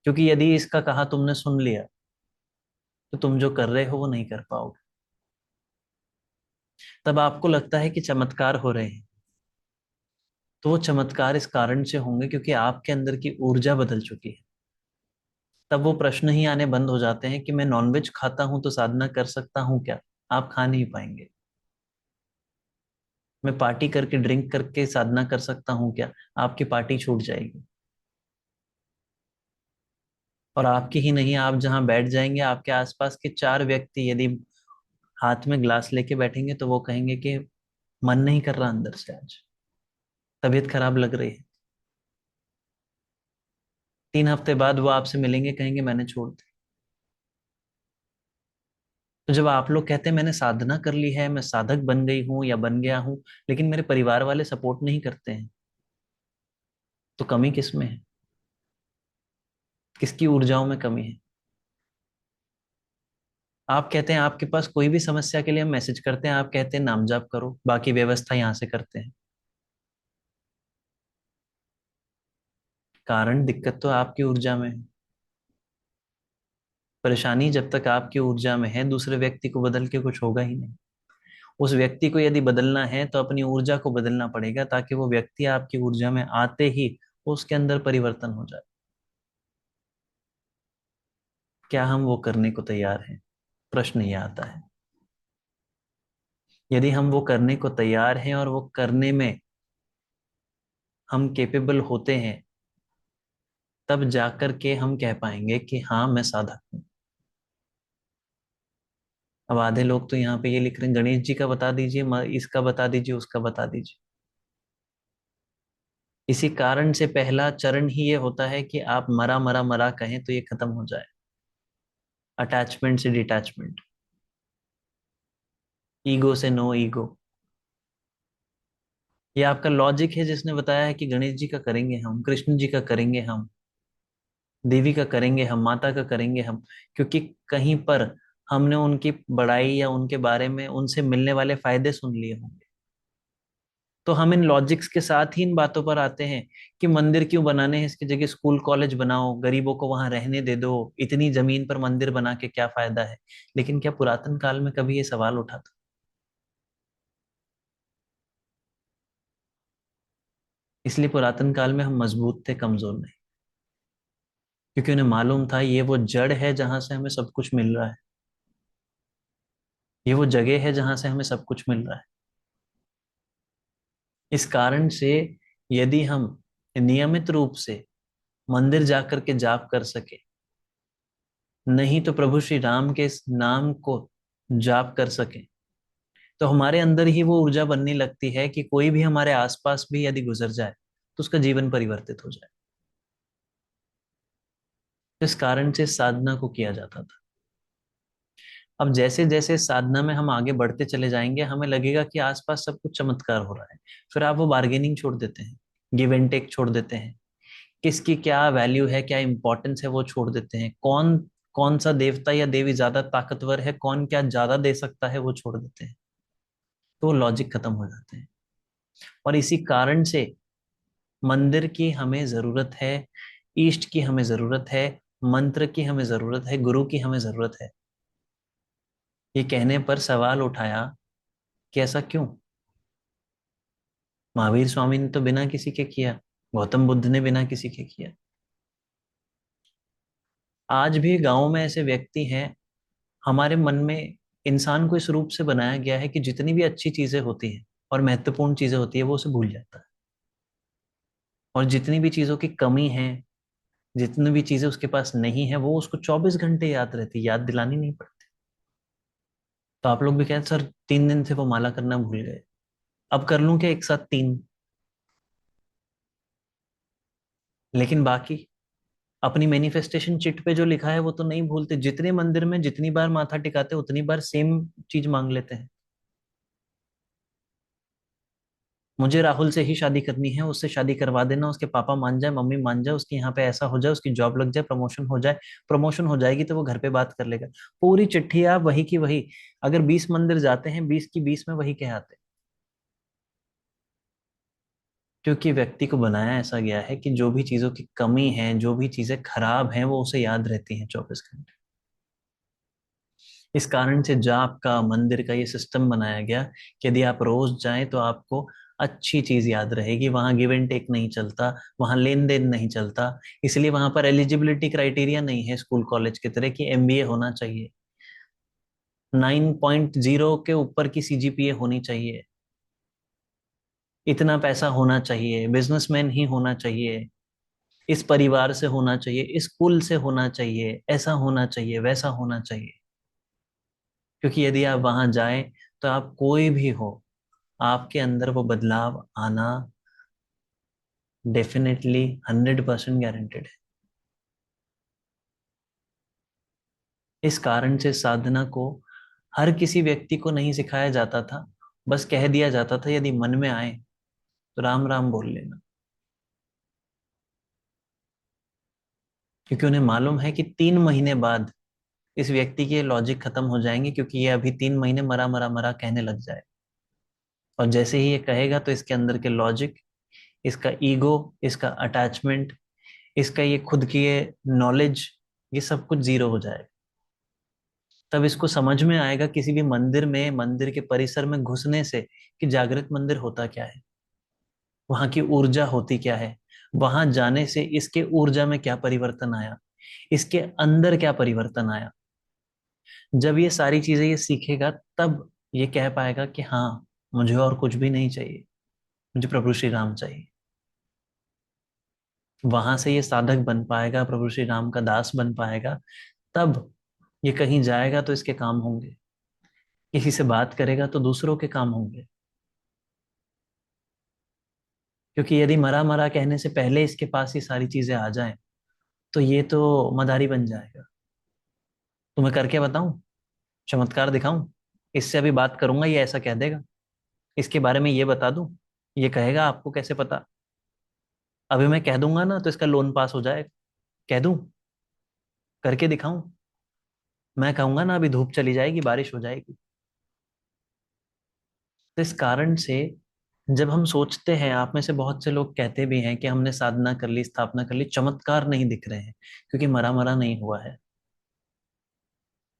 क्योंकि यदि इसका कहा तुमने सुन लिया तो तुम जो कर रहे हो वो नहीं कर पाओगे। तब आपको लगता है कि चमत्कार हो रहे हैं, तो वो चमत्कार इस कारण से होंगे क्योंकि आपके अंदर की ऊर्जा बदल चुकी है। तब वो प्रश्न ही आने बंद हो जाते हैं कि मैं नॉनवेज खाता हूं तो साधना कर सकता हूं क्या? आप खा नहीं पाएंगे। मैं पार्टी करके, ड्रिंक करके साधना कर सकता हूं क्या? आपकी पार्टी छूट जाएगी। और आपकी ही नहीं, आप जहां बैठ जाएंगे आपके आसपास के चार व्यक्ति यदि हाथ में ग्लास लेके बैठेंगे तो वो कहेंगे कि मन नहीं कर रहा अंदर से, आज तबीयत खराब लग रही है। 3 हफ्ते बाद वो आपसे मिलेंगे, कहेंगे मैंने छोड़ दी। तो जब आप लोग कहते हैं मैंने साधना कर ली है, मैं साधक बन गई हूं या बन गया हूं, लेकिन मेरे परिवार वाले सपोर्ट नहीं करते हैं, तो कमी किस में है? किसकी ऊर्जाओं में कमी है? आप कहते हैं आपके पास कोई भी समस्या के लिए हम मैसेज करते हैं, आप कहते हैं नाम जाप करो, बाकी व्यवस्था यहाँ से करते हैं। कारण, दिक्कत तो आपकी ऊर्जा में है। परेशानी जब तक आपकी ऊर्जा में है, दूसरे व्यक्ति को बदल के कुछ होगा ही नहीं। उस व्यक्ति को यदि बदलना है तो अपनी ऊर्जा को बदलना पड़ेगा ताकि वो व्यक्ति आपकी ऊर्जा में आते ही उसके अंदर परिवर्तन हो जाए। क्या हम वो करने को तैयार हैं? प्रश्न ये आता है। यदि हम वो करने को तैयार हैं और वो करने में हम केपेबल होते हैं, तब जाकर के हम कह पाएंगे कि हाँ मैं साधक हूँ। अब आधे लोग तो यहाँ पे ये लिख रहे हैं गणेश जी का बता दीजिए, इसका बता दीजिए, उसका बता दीजिए। इसी कारण से पहला चरण ही ये होता है कि आप मरा मरा मरा कहें तो ये खत्म हो जाए। अटैचमेंट से डिटैचमेंट, ईगो से नो ईगो। ये आपका लॉजिक है जिसने बताया है कि गणेश जी का करेंगे हम, कृष्ण जी का करेंगे हम, देवी का करेंगे हम, माता का करेंगे हम, क्योंकि कहीं पर हमने उनकी बड़ाई या उनके बारे में उनसे मिलने वाले फायदे सुन लिए होंगे। तो हम इन लॉजिक्स के साथ ही इन बातों पर आते हैं कि मंदिर क्यों बनाने हैं, इसकी जगह स्कूल कॉलेज बनाओ, गरीबों को वहां रहने दे दो, इतनी जमीन पर मंदिर बना के क्या फायदा है। लेकिन क्या पुरातन काल में कभी ये सवाल उठा था? इसलिए पुरातन काल में हम मजबूत थे, कमजोर नहीं। क्योंकि उन्हें मालूम था ये वो जड़ है जहां से हमें सब कुछ मिल रहा है, ये वो जगह है जहां से हमें सब कुछ मिल रहा है। इस कारण से यदि हम नियमित रूप से मंदिर जाकर के जाप कर सके, नहीं तो प्रभु श्री राम के इस नाम को जाप कर सके, तो हमारे अंदर ही वो ऊर्जा बनने लगती है कि कोई भी हमारे आसपास भी यदि गुजर जाए तो उसका जीवन परिवर्तित हो जाए। इस कारण से साधना को किया जाता था। अब जैसे जैसे साधना में हम आगे बढ़ते चले जाएंगे, हमें लगेगा कि आसपास सब कुछ चमत्कार हो रहा है। फिर आप वो बार्गेनिंग छोड़ देते हैं, गिव एंड टेक छोड़ देते हैं, किसकी क्या वैल्यू है, क्या इंपॉर्टेंस है वो छोड़ देते हैं, कौन कौन सा देवता या देवी ज्यादा ताकतवर है, कौन क्या ज्यादा दे सकता है वो छोड़ देते हैं। तो वो लॉजिक खत्म हो जाते हैं। और इसी कारण से मंदिर की हमें जरूरत है, ईष्ट की हमें जरूरत है, मंत्र की हमें जरूरत है, गुरु की हमें जरूरत है। ये कहने पर सवाल उठाया कि ऐसा क्यों? महावीर स्वामी ने तो बिना किसी के किया, गौतम बुद्ध ने बिना किसी के किया। आज भी गांव में ऐसे व्यक्ति हैं। हमारे मन में इंसान को इस रूप से बनाया गया है कि जितनी भी अच्छी चीजें होती हैं और महत्वपूर्ण चीजें होती है वो उसे भूल जाता है। और जितनी भी चीजों की कमी है, जितनी भी चीजें उसके पास नहीं है, वो उसको 24 घंटे याद रहती, याद दिलानी नहीं पड़ती। तो आप लोग भी कहते सर 3 दिन से वो माला करना भूल गए, अब कर लूं क्या एक साथ तीन? लेकिन बाकी अपनी मैनिफेस्टेशन चिट पे जो लिखा है वो तो नहीं भूलते। जितने मंदिर में जितनी बार माथा टिकाते उतनी बार सेम चीज मांग लेते हैं। मुझे राहुल से ही शादी करनी है, उससे शादी करवा देना, उसके पापा मान जाए, मम्मी मान जाए, उसके यहाँ पे ऐसा हो जाए, उसकी जॉब लग जाए, प्रमोशन हो जाए। प्रमोशन हो जाएगी तो वो घर पे बात कर लेगा। पूरी चिट्ठी आप वही की वही। अगर 20 मंदिर जाते हैं, 20 की 20 में वही कह आते हैं। क्योंकि व्यक्ति को बनाया ऐसा गया है कि जो भी चीजों की कमी है, जो भी चीजें खराब हैं, वो उसे याद रहती हैं 24 घंटे। इस कारण से जाप का, मंदिर का ये सिस्टम बनाया गया कि यदि आप रोज जाएं तो आपको अच्छी चीज याद रहेगी। वहां गिव एंड टेक नहीं चलता, वहां लेन देन नहीं चलता। इसलिए वहां पर एलिजिबिलिटी क्राइटेरिया नहीं है स्कूल कॉलेज की तरह कि एमबीए होना चाहिए, 9.0 के ऊपर की सीजीपीए होनी चाहिए, इतना पैसा होना चाहिए, बिजनेसमैन ही होना चाहिए, इस परिवार से होना चाहिए, इस कुल से होना चाहिए, ऐसा होना चाहिए, वैसा होना चाहिए। क्योंकि यदि आप वहां जाएं तो आप कोई भी हो, आपके अंदर वो बदलाव आना डेफिनेटली 100% गारंटेड है। इस कारण से साधना को हर किसी व्यक्ति को नहीं सिखाया जाता था। बस कह दिया जाता था यदि मन में आए तो राम राम बोल लेना। क्योंकि उन्हें मालूम है कि 3 महीने बाद इस व्यक्ति के लॉजिक खत्म हो जाएंगे, क्योंकि ये अभी 3 महीने मरा मरा मरा कहने लग जाए। और जैसे ही ये कहेगा तो इसके अंदर के लॉजिक, इसका ईगो, इसका अटैचमेंट, इसका ये खुद की ये नॉलेज, ये सब कुछ जीरो हो जाएगा। तब इसको समझ में आएगा किसी भी मंदिर में, मंदिर के परिसर में घुसने से कि जागृत मंदिर होता क्या है, वहां की ऊर्जा होती क्या है, वहां जाने से इसके ऊर्जा में क्या परिवर्तन आया, इसके अंदर क्या परिवर्तन आया। जब ये सारी चीजें ये सीखेगा तब ये कह पाएगा कि हाँ, मुझे और कुछ भी नहीं चाहिए, मुझे प्रभु श्री राम चाहिए। वहां से ये साधक बन पाएगा, प्रभु श्री राम का दास बन पाएगा। तब ये कहीं जाएगा तो इसके काम होंगे, किसी से बात करेगा तो दूसरों के काम होंगे। क्योंकि यदि मरा मरा कहने से पहले इसके पास ये सारी चीजें आ जाएं तो ये तो मदारी बन जाएगा। तुम्हें करके बताऊं, चमत्कार दिखाऊं, इससे अभी बात करूंगा ये ऐसा कह देगा, इसके बारे में ये बता दूं, ये कहेगा आपको कैसे पता। अभी मैं कह दूंगा ना तो इसका लोन पास हो जाएगा। कह दूं, करके दिखाऊं, मैं कहूंगा ना अभी धूप चली जाएगी, बारिश हो जाएगी। तो इस कारण से जब हम सोचते हैं, आप में से बहुत से लोग कहते भी हैं कि हमने साधना कर ली, स्थापना कर ली, चमत्कार नहीं दिख रहे हैं, क्योंकि मरा मरा नहीं हुआ है,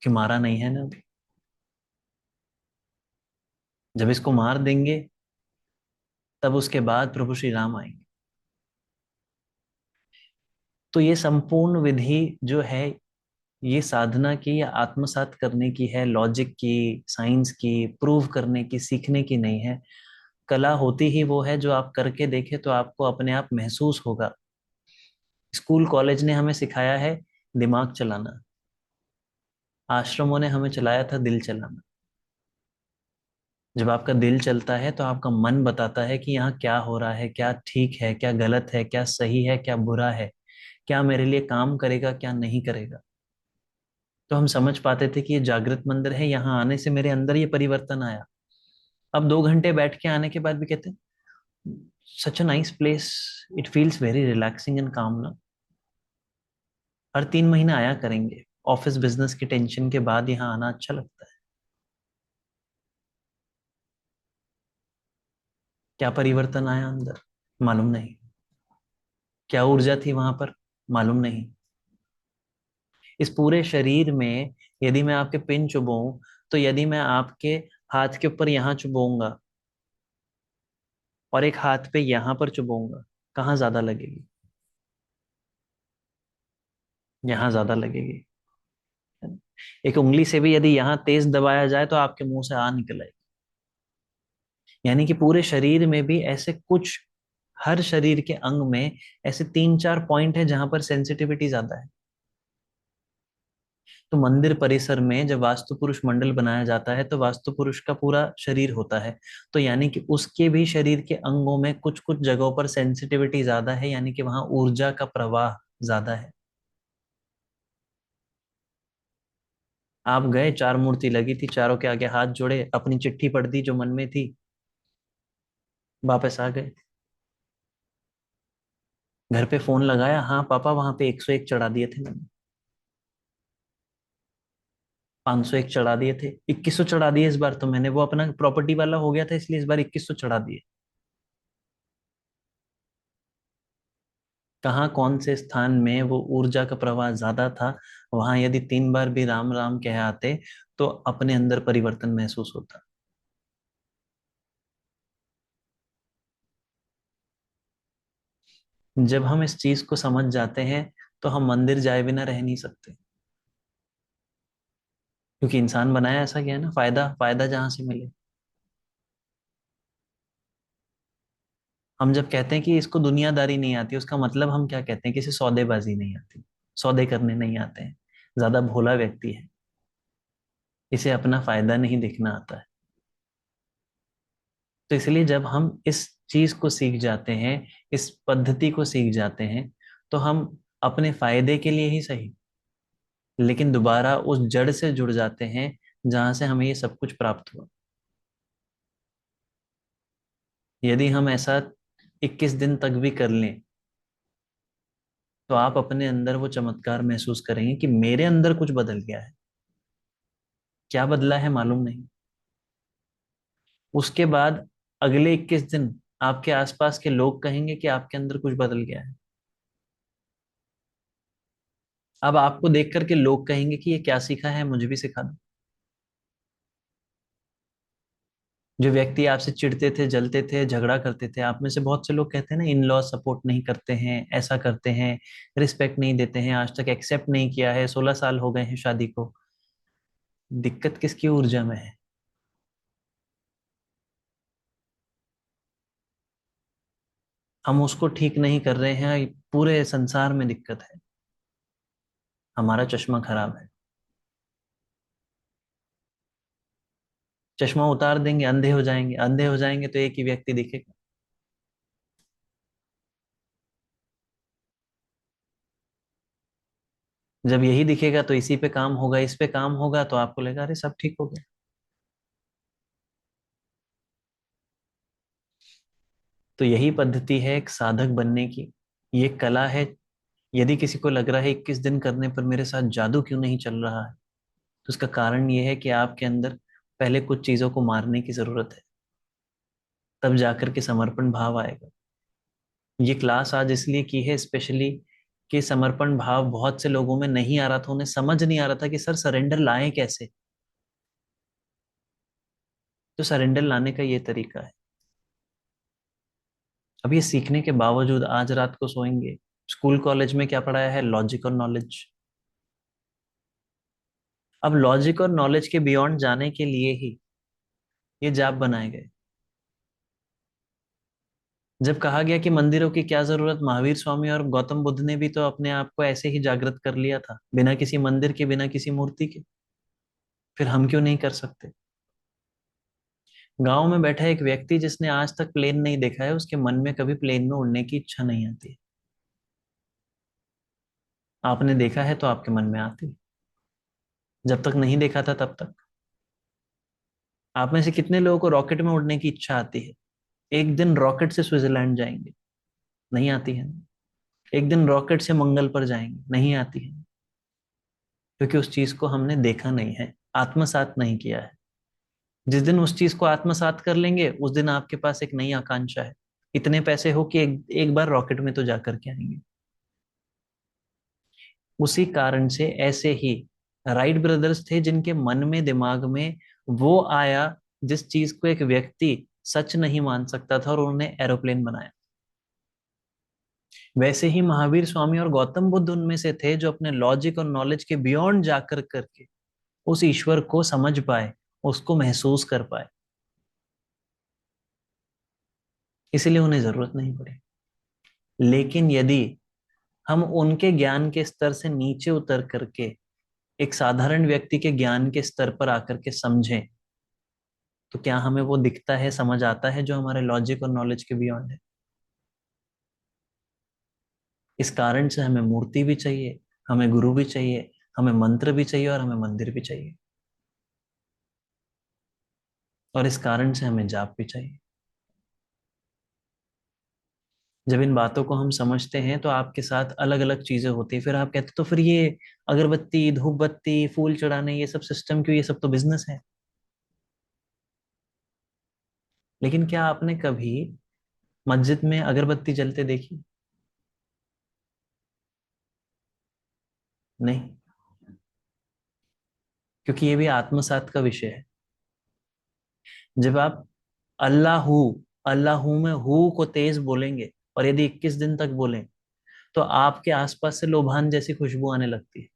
कि मारा नहीं है ना अभी। जब इसको मार देंगे, तब उसके बाद प्रभु श्री राम आएंगे। तो ये संपूर्ण विधि जो है, ये साधना की या आत्मसात करने की है, लॉजिक की, साइंस की, प्रूव करने की, सीखने की नहीं है। कला होती ही वो है जो आप करके देखे तो आपको अपने आप महसूस होगा। स्कूल कॉलेज ने हमें सिखाया है दिमाग चलाना, आश्रमों ने हमें चलाया था दिल चलाना। जब आपका दिल चलता है तो आपका मन बताता है कि यहाँ क्या हो रहा है, क्या ठीक है, क्या गलत है, क्या सही है, क्या बुरा है, क्या मेरे लिए काम करेगा, क्या नहीं करेगा। तो हम समझ पाते थे कि ये जागृत मंदिर है, यहाँ आने से मेरे अंदर ये परिवर्तन आया। अब 2 घंटे बैठ के आने के बाद भी कहते हैं such a nice place, it feels very relaxing and calm ना। हर 3 महीने आया करेंगे, ऑफिस बिजनेस की टेंशन के बाद यहाँ आना अच्छा लगता है। क्या परिवर्तन आया अंदर, मालूम नहीं। क्या ऊर्जा थी वहां पर, मालूम नहीं। इस पूरे शरीर में यदि मैं आपके पिन चुभाऊं, तो यदि मैं आपके हाथ के ऊपर यहाँ चुभाऊंगा और एक हाथ पे यहाँ पर चुभाऊंगा, कहाँ ज्यादा लगेगी? यहाँ ज्यादा लगेगी। एक उंगली से भी यदि यहाँ तेज दबाया जाए तो आपके मुंह से आ निकल आएगी। यानी कि पूरे शरीर में भी ऐसे कुछ, हर शरीर के अंग में ऐसे 3-4 पॉइंट है जहां पर सेंसिटिविटी ज्यादा है। तो मंदिर परिसर में जब वास्तु पुरुष मंडल बनाया जाता है तो वास्तु पुरुष का पूरा शरीर होता है। तो यानी कि उसके भी शरीर के अंगों में कुछ कुछ जगहों पर सेंसिटिविटी ज्यादा है, यानी कि वहां ऊर्जा का प्रवाह ज्यादा है। आप गए, 4 मूर्ति लगी थी, चारों के आगे हाथ जोड़े, अपनी चिट्ठी पढ़ दी जो मन में थी, वापस आ गए। घर पे फोन लगाया, हाँ पापा वहां पे 101 चढ़ा दिए थे मैंने, 501 चढ़ा दिए थे, 2100 चढ़ा दिए इस बार तो मैंने, वो अपना प्रॉपर्टी वाला हो गया था इसलिए इस बार 2100 चढ़ा दिए। कहाँ कौन से स्थान में वो ऊर्जा का प्रवाह ज्यादा था, वहां यदि 3 बार भी राम राम कह आते तो अपने अंदर परिवर्तन महसूस होता। जब हम इस चीज को समझ जाते हैं तो हम मंदिर जाए बिना रह नहीं सकते, क्योंकि इंसान बनाया ऐसा गया है ना, फायदा फायदा जहां से मिले। हम जब कहते हैं कि इसको दुनियादारी नहीं आती, उसका मतलब हम क्या कहते हैं कि इसे सौदेबाजी नहीं आती, सौदे करने नहीं आते हैं, ज्यादा भोला व्यक्ति है, इसे अपना फायदा नहीं दिखना आता है। तो इसलिए जब हम इस चीज को सीख जाते हैं, इस पद्धति को सीख जाते हैं, तो हम अपने फायदे के लिए ही सही, लेकिन दोबारा उस जड़ से जुड़ जाते हैं जहां से हमें ये सब कुछ प्राप्त हुआ। यदि हम ऐसा 21 दिन तक भी कर लें, तो आप अपने अंदर वो चमत्कार महसूस करेंगे कि मेरे अंदर कुछ बदल गया है। क्या बदला है मालूम नहीं। उसके बाद अगले 21 दिन आपके आसपास के लोग कहेंगे कि आपके अंदर कुछ बदल गया है। अब आपको देख करके लोग कहेंगे कि ये क्या सीखा है, मुझे भी सिखा दो। जो व्यक्ति आपसे चिढ़ते थे, जलते थे, झगड़ा करते थे, आप में से बहुत से लोग कहते हैं ना, इन लॉ सपोर्ट नहीं करते हैं, ऐसा करते हैं, रिस्पेक्ट नहीं देते हैं, आज तक एक्सेप्ट नहीं किया है, 16 साल हो गए हैं शादी को। दिक्कत किसकी ऊर्जा में है? हम उसको ठीक नहीं कर रहे हैं, पूरे संसार में दिक्कत है, हमारा चश्मा खराब है। चश्मा उतार देंगे, अंधे हो जाएंगे, अंधे हो जाएंगे तो एक ही व्यक्ति दिखेगा। जब यही दिखेगा तो इसी पे काम होगा, इस पे काम होगा तो आपको लगेगा अरे सब ठीक हो गया। तो यही पद्धति है एक साधक बनने की, ये कला है। यदि किसी को लग रहा है 21 दिन करने पर मेरे साथ जादू क्यों नहीं चल रहा है, तो उसका कारण ये है कि आपके अंदर पहले कुछ चीजों को मारने की जरूरत है। तब जाकर के समर्पण भाव आएगा। ये क्लास आज इसलिए की है स्पेशली कि समर्पण भाव बहुत से लोगों में नहीं आ रहा था, उन्हें समझ नहीं आ रहा था कि सर सरेंडर लाएं कैसे। तो सरेंडर लाने का ये तरीका है। अब ये सीखने के बावजूद आज रात को सोएंगे। स्कूल कॉलेज में क्या पढ़ाया है? लॉजिक और नॉलेज। अब लॉजिक और नॉलेज के बियॉन्ड जाने के लिए ही ये जाप बनाए गए। जब कहा गया कि मंदिरों की क्या जरूरत, महावीर स्वामी और गौतम बुद्ध ने भी तो अपने आप को ऐसे ही जागृत कर लिया था, बिना किसी मंदिर के, बिना किसी मूर्ति के। फिर हम क्यों नहीं कर सकते? गांव में बैठा एक व्यक्ति जिसने आज तक प्लेन नहीं देखा है, उसके मन में कभी प्लेन में उड़ने की इच्छा नहीं आती। आपने देखा है तो आपके मन में आती। जब तक नहीं देखा था तब तक। आप में से कितने लोगों को रॉकेट में उड़ने की इच्छा आती है? एक दिन रॉकेट से स्विट्जरलैंड जाएंगे? नहीं आती है। एक दिन रॉकेट से मंगल पर जाएंगे? नहीं आती है। क्योंकि उस चीज को हमने देखा नहीं है, आत्मसात नहीं किया है। जिस दिन उस चीज को आत्मसात कर लेंगे, उस दिन आपके पास एक नई आकांक्षा है। इतने पैसे हो कि एक बार रॉकेट में तो जाकर के आएंगे। उसी कारण से ऐसे ही राइट ब्रदर्स थे जिनके मन में, दिमाग में वो आया जिस चीज को एक व्यक्ति सच नहीं मान सकता था, और उन्होंने एरोप्लेन बनाया। वैसे ही महावीर स्वामी और गौतम बुद्ध उनमें से थे जो अपने लॉजिक और नॉलेज के बियॉन्ड जाकर करके उस ईश्वर को समझ पाए, उसको महसूस कर पाए। इसलिए उन्हें जरूरत नहीं पड़ी। लेकिन यदि हम उनके ज्ञान के स्तर से नीचे उतर करके एक साधारण व्यक्ति के ज्ञान के स्तर पर आकर के समझें, तो क्या हमें वो दिखता है, समझ आता है जो हमारे लॉजिक और नॉलेज के बियॉन्ड है? इस कारण से हमें मूर्ति भी चाहिए, हमें गुरु भी चाहिए, हमें मंत्र भी चाहिए, और हमें मंदिर भी चाहिए। और इस कारण से हमें जाप भी चाहिए। जब इन बातों को हम समझते हैं तो आपके साथ अलग अलग चीजें होती है। फिर आप कहते तो फिर ये अगरबत्ती, धूप बत्ती, फूल चढ़ाने, ये सब सिस्टम क्यों? ये सब तो बिजनेस है। लेकिन क्या आपने कभी मस्जिद में अगरबत्ती जलते देखी? नहीं। क्योंकि ये भी आत्मसात का विषय है। जब आप अल्लाहू, अल्लाहू में हु को तेज बोलेंगे, और यदि 21 दिन तक बोलें, तो आपके आसपास से लोबान जैसी खुशबू आने लगती है,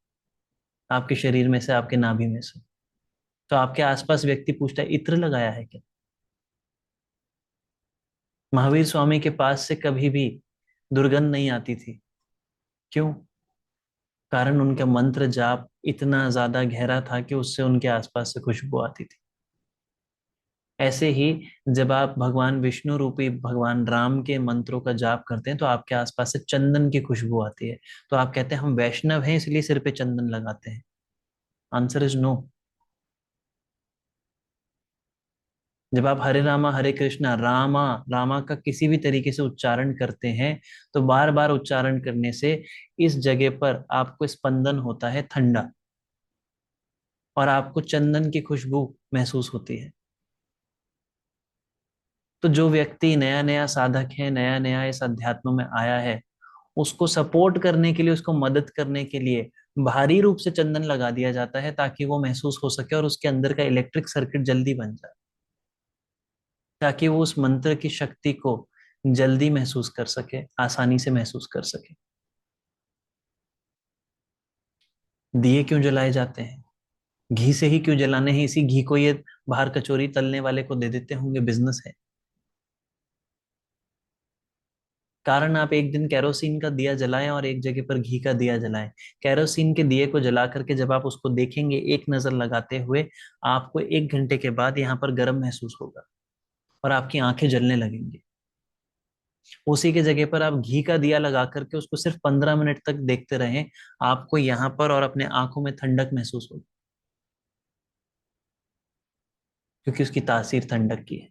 आपके शरीर में से, आपके नाभि में से। तो आपके आसपास व्यक्ति पूछता है इत्र लगाया है क्या? महावीर स्वामी के पास से कभी भी दुर्गंध नहीं आती थी। क्यों? कारण उनका मंत्र जाप इतना ज्यादा गहरा था कि उससे उनके आसपास से खुशबू आती थी। ऐसे ही जब आप भगवान विष्णु रूपी भगवान राम के मंत्रों का जाप करते हैं, तो आपके आसपास से चंदन की खुशबू आती है। तो आप कहते हैं हम वैष्णव हैं इसलिए सिर पे चंदन लगाते हैं। Answer is no. जब आप हरे रामा हरे कृष्णा, रामा रामा का किसी भी तरीके से उच्चारण करते हैं, तो बार बार उच्चारण करने से इस जगह पर आपको स्पंदन होता है ठंडा, और आपको चंदन की खुशबू महसूस होती है। तो जो व्यक्ति नया नया साधक है, नया नया इस अध्यात्म में आया है, उसको सपोर्ट करने के लिए, उसको मदद करने के लिए भारी रूप से चंदन लगा दिया जाता है, ताकि वो महसूस हो सके और उसके अंदर का इलेक्ट्रिक सर्किट जल्दी बन जाए, ताकि वो उस मंत्र की शक्ति को जल्दी महसूस कर सके, आसानी से महसूस कर सके। दिए क्यों जलाए जाते हैं? घी से ही क्यों जलाने हैं? इसी घी को ये बाहर कचौरी तलने वाले को दे देते होंगे, बिजनेस है। कारण आप एक दिन कैरोसिन का दिया जलाएं और एक जगह पर घी का दिया जलाएं। कैरोसिन के दिए को जला करके जब आप उसको देखेंगे एक नजर लगाते हुए, आपको 1 घंटे के बाद यहाँ पर गर्म महसूस होगा और आपकी आंखें जलने लगेंगी। उसी के जगह पर आप घी का दिया लगा करके उसको सिर्फ 15 मिनट तक देखते रहें, आपको यहाँ पर और अपने आंखों में ठंडक महसूस होगी, क्योंकि उसकी तासीर ठंडक की है।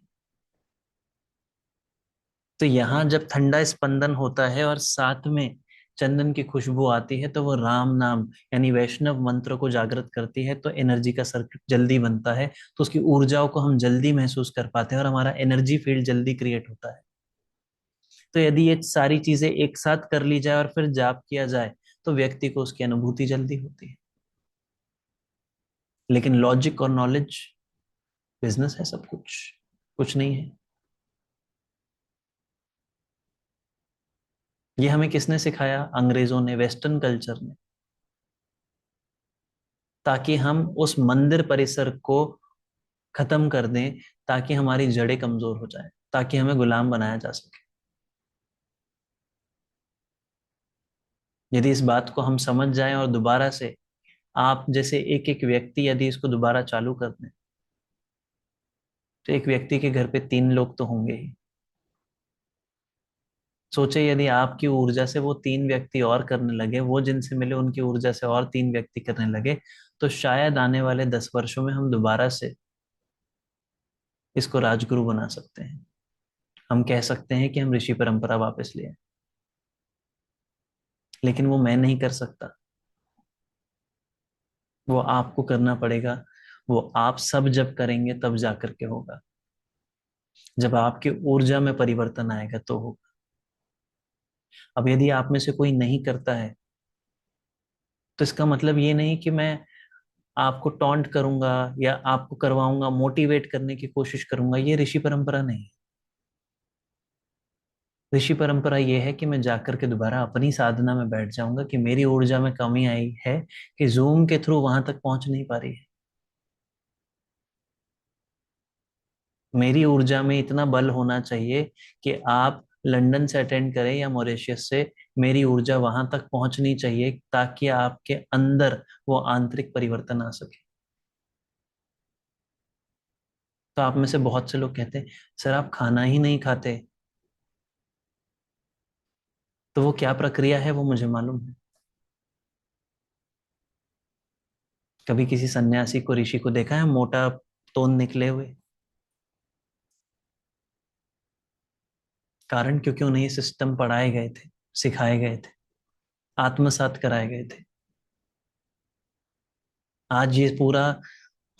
तो यहाँ जब ठंडा स्पंदन होता है और साथ में चंदन की खुशबू आती है तो वो राम नाम यानी वैष्णव मंत्र को जागृत करती है, तो एनर्जी का सर्किट जल्दी बनता है, तो उसकी ऊर्जाओं को हम जल्दी महसूस कर पाते हैं और हमारा एनर्जी फील्ड जल्दी क्रिएट होता है। तो यदि ये सारी चीजें एक साथ कर ली जाए और फिर जाप किया जाए तो व्यक्ति को उसकी अनुभूति जल्दी होती है। लेकिन लॉजिक और नॉलेज बिजनेस है, सब कुछ कुछ नहीं है। ये हमें किसने सिखाया? अंग्रेजों ने, वेस्टर्न कल्चर ने, ताकि हम उस मंदिर परिसर को खत्म कर दें, ताकि हमारी जड़ें कमजोर हो जाए, ताकि हमें गुलाम बनाया जा सके। यदि इस बात को हम समझ जाएं और दोबारा से आप जैसे एक एक व्यक्ति यदि इसको दोबारा चालू कर दें, तो एक व्यक्ति के घर पे 3 लोग तो होंगे ही। सोचे यदि आपकी ऊर्जा से वो 3 व्यक्ति और करने लगे, वो जिनसे मिले उनकी ऊर्जा से और 3 व्यक्ति करने लगे, तो शायद आने वाले 10 वर्षों में हम दोबारा से इसको राजगुरु बना सकते हैं। हम कह सकते हैं कि हम ऋषि परंपरा वापस ले आए। लेकिन वो मैं नहीं कर सकता, वो आपको करना पड़ेगा। वो आप सब जब करेंगे तब जाकर के होगा। जब आपकी ऊर्जा में परिवर्तन आएगा तो होगा। अब यदि आप में से कोई नहीं करता है, तो इसका मतलब ये नहीं कि मैं आपको टॉन्ट करूंगा या आपको करवाऊंगा, मोटिवेट करने की कोशिश करूंगा। ये ऋषि परंपरा नहीं। ऋषि परंपरा ये है कि मैं जाकर के दोबारा अपनी साधना में बैठ जाऊंगा कि मेरी ऊर्जा में कमी आई है, कि जूम के थ्रू वहां तक पहुंच नहीं पा रही है। मेरी ऊर्जा में इतना बल होना चाहिए कि आप लंदन से अटेंड करें या मॉरिशस से, मेरी ऊर्जा वहां तक पहुंचनी चाहिए ताकि आपके अंदर वो आंतरिक परिवर्तन आ सके। तो आप में से बहुत से लोग कहते हैं, सर आप खाना ही नहीं खाते। तो वो क्या प्रक्रिया है वो मुझे मालूम है। कभी किसी सन्यासी को, ऋषि को देखा है मोटा तोंद निकले हुए? कारण क्योंकि उन्हें ये सिस्टम पढ़ाए गए थे, सिखाए गए थे, आत्मसात कराए गए थे। आज ये पूरा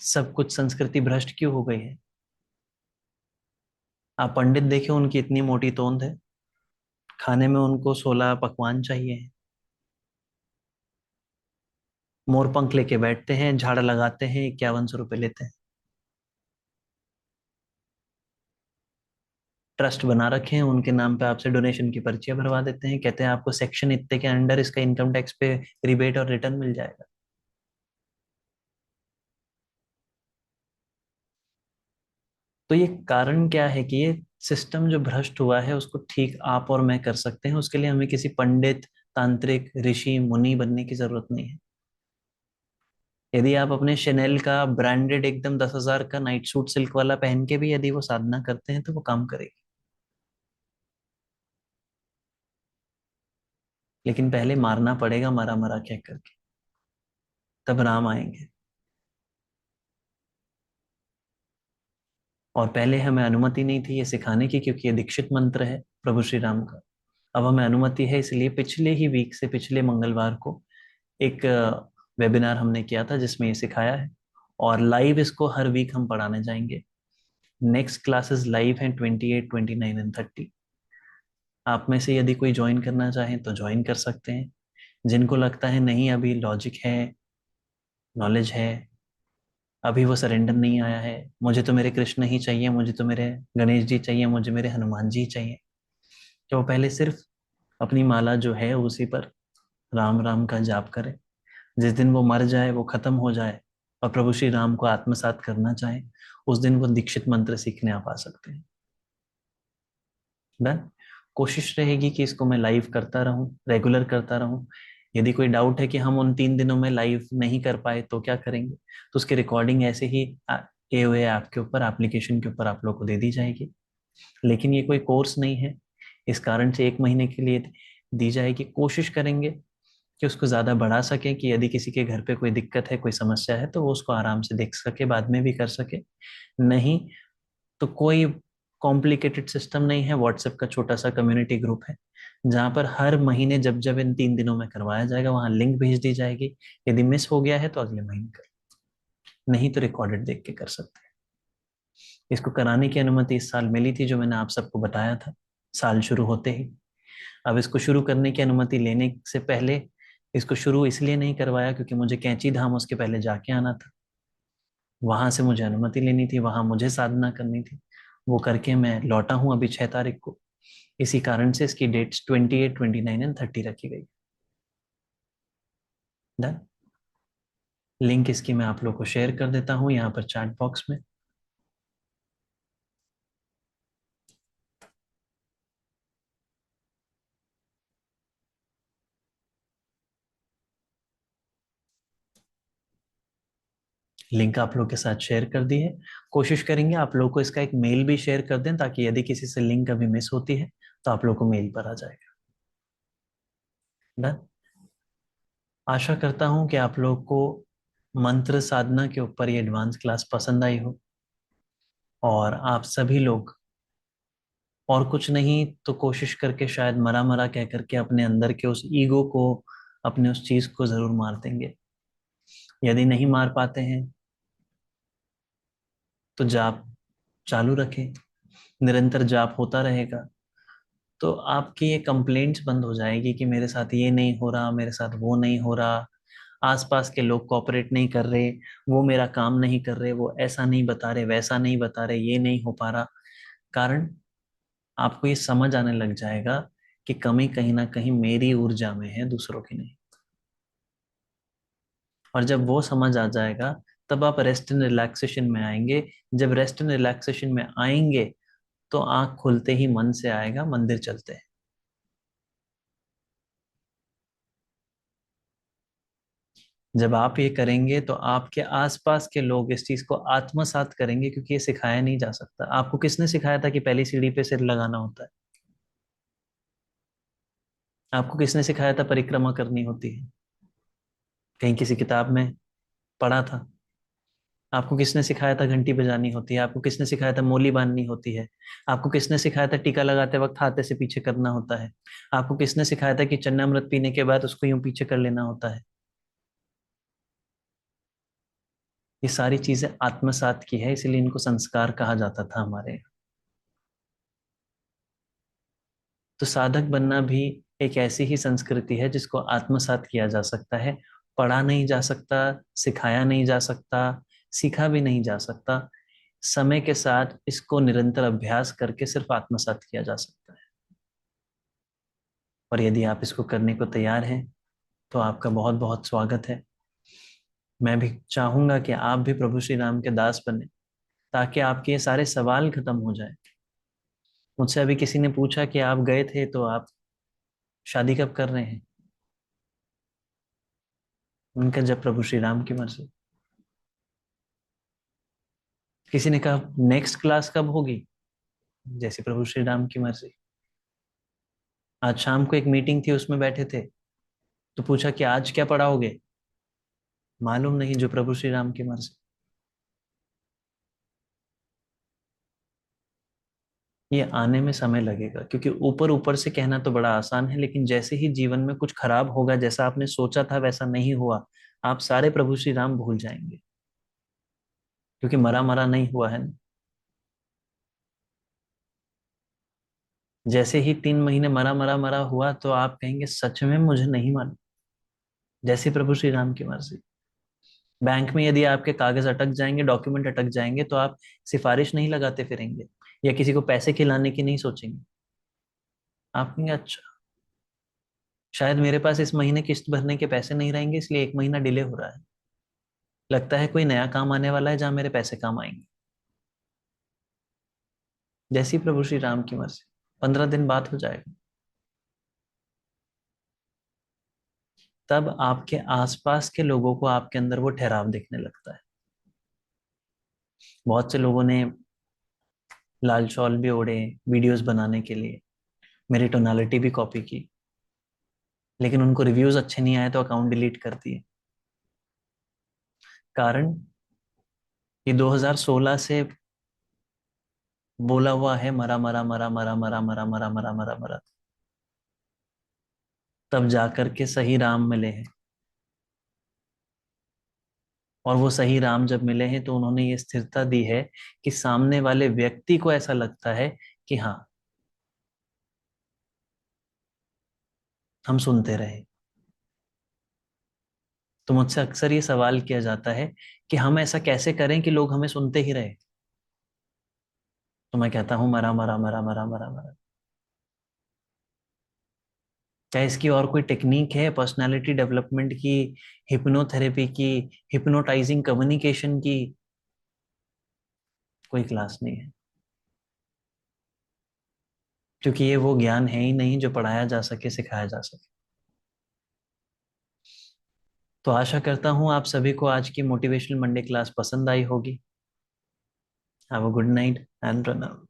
सब कुछ संस्कृति भ्रष्ट क्यों हो गई है? आप पंडित देखे, उनकी इतनी मोटी तोंद है, खाने में उनको 16 पकवान चाहिए। मोर पंख लेके बैठते हैं, झाड़ लगाते हैं, 5100 रुपये लेते हैं। ट्रस्ट बना रखे हैं उनके नाम पे, आपसे डोनेशन की पर्चियां भरवा देते हैं, कहते हैं आपको सेक्शन इतने के अंडर इसका इनकम टैक्स पे रिबेट और रिटर्न मिल जाएगा। तो ये कारण क्या है कि ये सिस्टम जो भ्रष्ट हुआ है उसको ठीक आप और मैं कर सकते हैं। उसके लिए हमें किसी पंडित, तांत्रिक, ऋषि, मुनि बनने की जरूरत नहीं है। यदि आप अपने शनेल का ब्रांडेड एकदम 10,000 का नाइट सूट सिल्क वाला पहन के भी यदि वो साधना करते हैं तो वो काम करेगी। लेकिन पहले मारना पड़ेगा, मरा मरा कह करके, तब राम आएंगे। और पहले हमें अनुमति नहीं थी ये सिखाने की, क्योंकि ये दीक्षित मंत्र है प्रभु श्री राम का। अब हमें अनुमति है, इसलिए पिछले ही वीक से, पिछले मंगलवार को एक वेबिनार हमने किया था जिसमें ये सिखाया है। और लाइव इसको हर वीक हम पढ़ाने जाएंगे। नेक्स्ट क्लासेस लाइव हैं 28, 29 और 30। आप में से यदि कोई ज्वाइन करना चाहें तो ज्वाइन कर सकते हैं। जिनको लगता है नहीं अभी लॉजिक है, नॉलेज है, अभी वो सरेंडर नहीं आया है, मुझे तो मेरे कृष्ण ही चाहिए, मुझे तो मेरे गणेश जी चाहिए, मुझे मेरे हनुमान जी चाहिए, तो वो पहले सिर्फ अपनी माला जो है उसी पर राम राम का जाप करे। जिस दिन वो मर जाए, वो खत्म हो जाए और प्रभु श्री राम को आत्मसात करना चाहे, उस दिन वो दीक्षित मंत्र सीखने आप आ सकते हैं। डन। कोशिश रहेगी कि इसको मैं लाइव करता रहूं, रेगुलर करता रहूं। यदि कोई डाउट है कि हम उन 3 दिनों में लाइव नहीं कर पाए तो क्या करेंगे, तो उसकी रिकॉर्डिंग ऐसे ही ए हुए ऐप के ऊपर, एप्लीकेशन के ऊपर आप लोग को दे दी जाएगी। लेकिन ये कोई कोर्स नहीं है, इस कारण से 1 महीने के लिए दी जाएगी। कोशिश करेंगे कि उसको ज़्यादा बढ़ा सकें, कि यदि किसी के घर पे कोई दिक्कत है, कोई समस्या है, तो वो उसको आराम से देख सके, बाद में भी कर सके। नहीं तो कोई कॉम्प्लिकेटेड सिस्टम नहीं है, व्हाट्सएप का छोटा सा कम्युनिटी ग्रुप है जहां पर हर महीने जब जब इन 3 दिनों में करवाया जाएगा वहां लिंक भेज दी जाएगी। यदि मिस हो गया है तो अगले महीने कर, नहीं तो रिकॉर्डेड देख के कर सकते हैं। इसको कराने की अनुमति इस साल मिली थी, जो मैंने आप सबको बताया था साल शुरू होते ही। अब इसको शुरू करने की अनुमति लेने से पहले इसको शुरू इसलिए नहीं करवाया क्योंकि मुझे कैंची धाम उसके पहले जाके आना था, वहां से मुझे अनुमति लेनी थी, वहां मुझे साधना करनी थी। वो करके मैं लौटा हूं अभी 6 तारीख को। इसी कारण से इसकी डेट्स 28, 29 एंड 30 रखी गई। डन। लिंक इसकी मैं आप लोग को शेयर कर देता हूँ यहाँ पर चैट बॉक्स में। लिंक आप लोग के साथ शेयर कर दी है। कोशिश करेंगे आप लोग को इसका एक मेल भी शेयर कर दें, ताकि यदि किसी से लिंक अभी मिस होती है तो आप लोग को मेल पर आ जाएगा। डन। आशा करता हूं कि आप लोग को मंत्र साधना के ऊपर ये एडवांस क्लास पसंद आई हो, और आप सभी लोग और कुछ नहीं तो कोशिश करके शायद मरा मरा कह करके अपने अंदर के उस ईगो को, अपने उस चीज को जरूर मार देंगे। यदि नहीं मार पाते हैं तो जाप चालू रखें, निरंतर जाप होता रहेगा तो आपकी ये कंप्लेंट्स बंद हो जाएगी कि मेरे साथ ये नहीं हो रहा, मेरे साथ वो नहीं हो रहा, आसपास के लोग कोऑपरेट नहीं कर रहे, वो मेरा काम नहीं कर रहे, वो ऐसा नहीं बता रहे, वैसा नहीं बता रहे, ये नहीं हो पा रहा। कारण आपको ये समझ आने लग जाएगा कि कमी कहीं ना कहीं मेरी ऊर्जा में है, दूसरों की नहीं। और जब वो समझ आ जाएगा तब आप रेस्ट एंड रिलैक्सेशन में आएंगे। जब रेस्ट एंड रिलैक्सेशन में आएंगे तो आंख खुलते ही मन से आएगा मंदिर चलते हैं। जब आप ये करेंगे तो आपके आसपास के लोग इस चीज को आत्मसात करेंगे, क्योंकि ये सिखाया नहीं जा सकता। आपको किसने सिखाया था कि पहली सीढ़ी पे सिर लगाना होता है? आपको किसने सिखाया था परिक्रमा करनी होती है? कहीं किसी किताब में पढ़ा था? आपको किसने सिखाया था घंटी बजानी होती है? आपको किसने सिखाया था मोली बांधनी होती है? आपको किसने सिखाया था टीका लगाते वक्त हाथे से पीछे करना होता है? आपको किसने सिखाया था कि चन्नामृत पीने के बाद उसको यूं पीछे कर लेना होता है? ये सारी चीजें आत्मसात की है, इसीलिए इनको संस्कार कहा जाता था हमारे। तो साधक बनना भी एक ऐसी ही संस्कृति है जिसको आत्मसात किया जा सकता है। पढ़ा नहीं जा सकता, सिखाया नहीं जा सकता, सीखा भी नहीं जा सकता। समय के साथ इसको निरंतर अभ्यास करके सिर्फ आत्मसात किया जा सकता है। और यदि आप इसको करने को तैयार हैं तो आपका बहुत बहुत स्वागत है। मैं भी चाहूंगा कि आप भी प्रभु श्री राम के दास बने, ताकि आपके ये सारे सवाल खत्म हो जाए। मुझसे अभी किसी ने पूछा कि आप गए थे तो आप शादी कब कर रहे हैं? उनका जब प्रभु श्री राम की मर्जी। किसी ने कहा नेक्स्ट क्लास कब होगी? जैसे प्रभु श्री राम की मर्जी। आज शाम को एक मीटिंग थी, उसमें बैठे थे, तो पूछा कि आज क्या पढ़ाओगे? मालूम नहीं, जो प्रभु श्री राम की मर्जी। ये आने में समय लगेगा, क्योंकि ऊपर ऊपर से कहना तो बड़ा आसान है, लेकिन जैसे ही जीवन में कुछ खराब होगा, जैसा आपने सोचा था वैसा नहीं हुआ, आप सारे प्रभु श्री राम भूल जाएंगे, क्योंकि मरा मरा नहीं हुआ है ना। जैसे ही 3 महीने मरा मरा मरा हुआ तो आप कहेंगे सच में मुझे नहीं मालूम। जैसे प्रभु श्री राम की मर्जी। बैंक में यदि आपके कागज अटक जाएंगे, डॉक्यूमेंट अटक जाएंगे, तो आप सिफारिश नहीं लगाते फिरेंगे, या किसी को पैसे खिलाने की नहीं सोचेंगे। आप कहेंगे अच्छा, शायद मेरे पास इस महीने किस्त भरने के पैसे नहीं रहेंगे, इसलिए 1 महीना डिले हो रहा है। लगता है कोई नया काम आने वाला है जहां मेरे पैसे काम आएंगे। जैसी प्रभु श्री राम की मर्जी। 15 दिन बाद हो जाएगा। तब आपके आसपास के लोगों को आपके अंदर वो ठहराव दिखने लगता है। बहुत से लोगों ने लाल शॉल भी ओढ़े वीडियोस बनाने के लिए, मेरी टोनालिटी भी कॉपी की, लेकिन उनको रिव्यूज अच्छे नहीं आए तो अकाउंट डिलीट कर दिए। कारण ये 2016 से बोला हुआ है, मरा मरा मरा मरा मरा मरा मरा मरा मरा मरा। तब जाकर के सही राम मिले हैं। और वो सही राम जब मिले हैं तो उन्होंने ये स्थिरता दी है कि सामने वाले व्यक्ति को ऐसा लगता है कि हाँ, हम सुनते रहे। तो मुझसे अक्सर ये सवाल किया जाता है कि हम ऐसा कैसे करें कि लोग हमें सुनते ही रहे। तो मैं कहता हूं, मरा मरा मरा मरा मरा मरा। क्या इसकी और कोई टेक्निक है पर्सनालिटी डेवलपमेंट की, हिप्नोथेरेपी की, हिप्नोटाइजिंग कम्युनिकेशन की? कोई क्लास नहीं है, क्योंकि ये वो ज्ञान है ही नहीं जो पढ़ाया जा सके, सिखाया जा सके। तो आशा करता हूँ आप सभी को आज की मोटिवेशनल मंडे क्लास पसंद आई होगी। Have a good night and प्रणाम।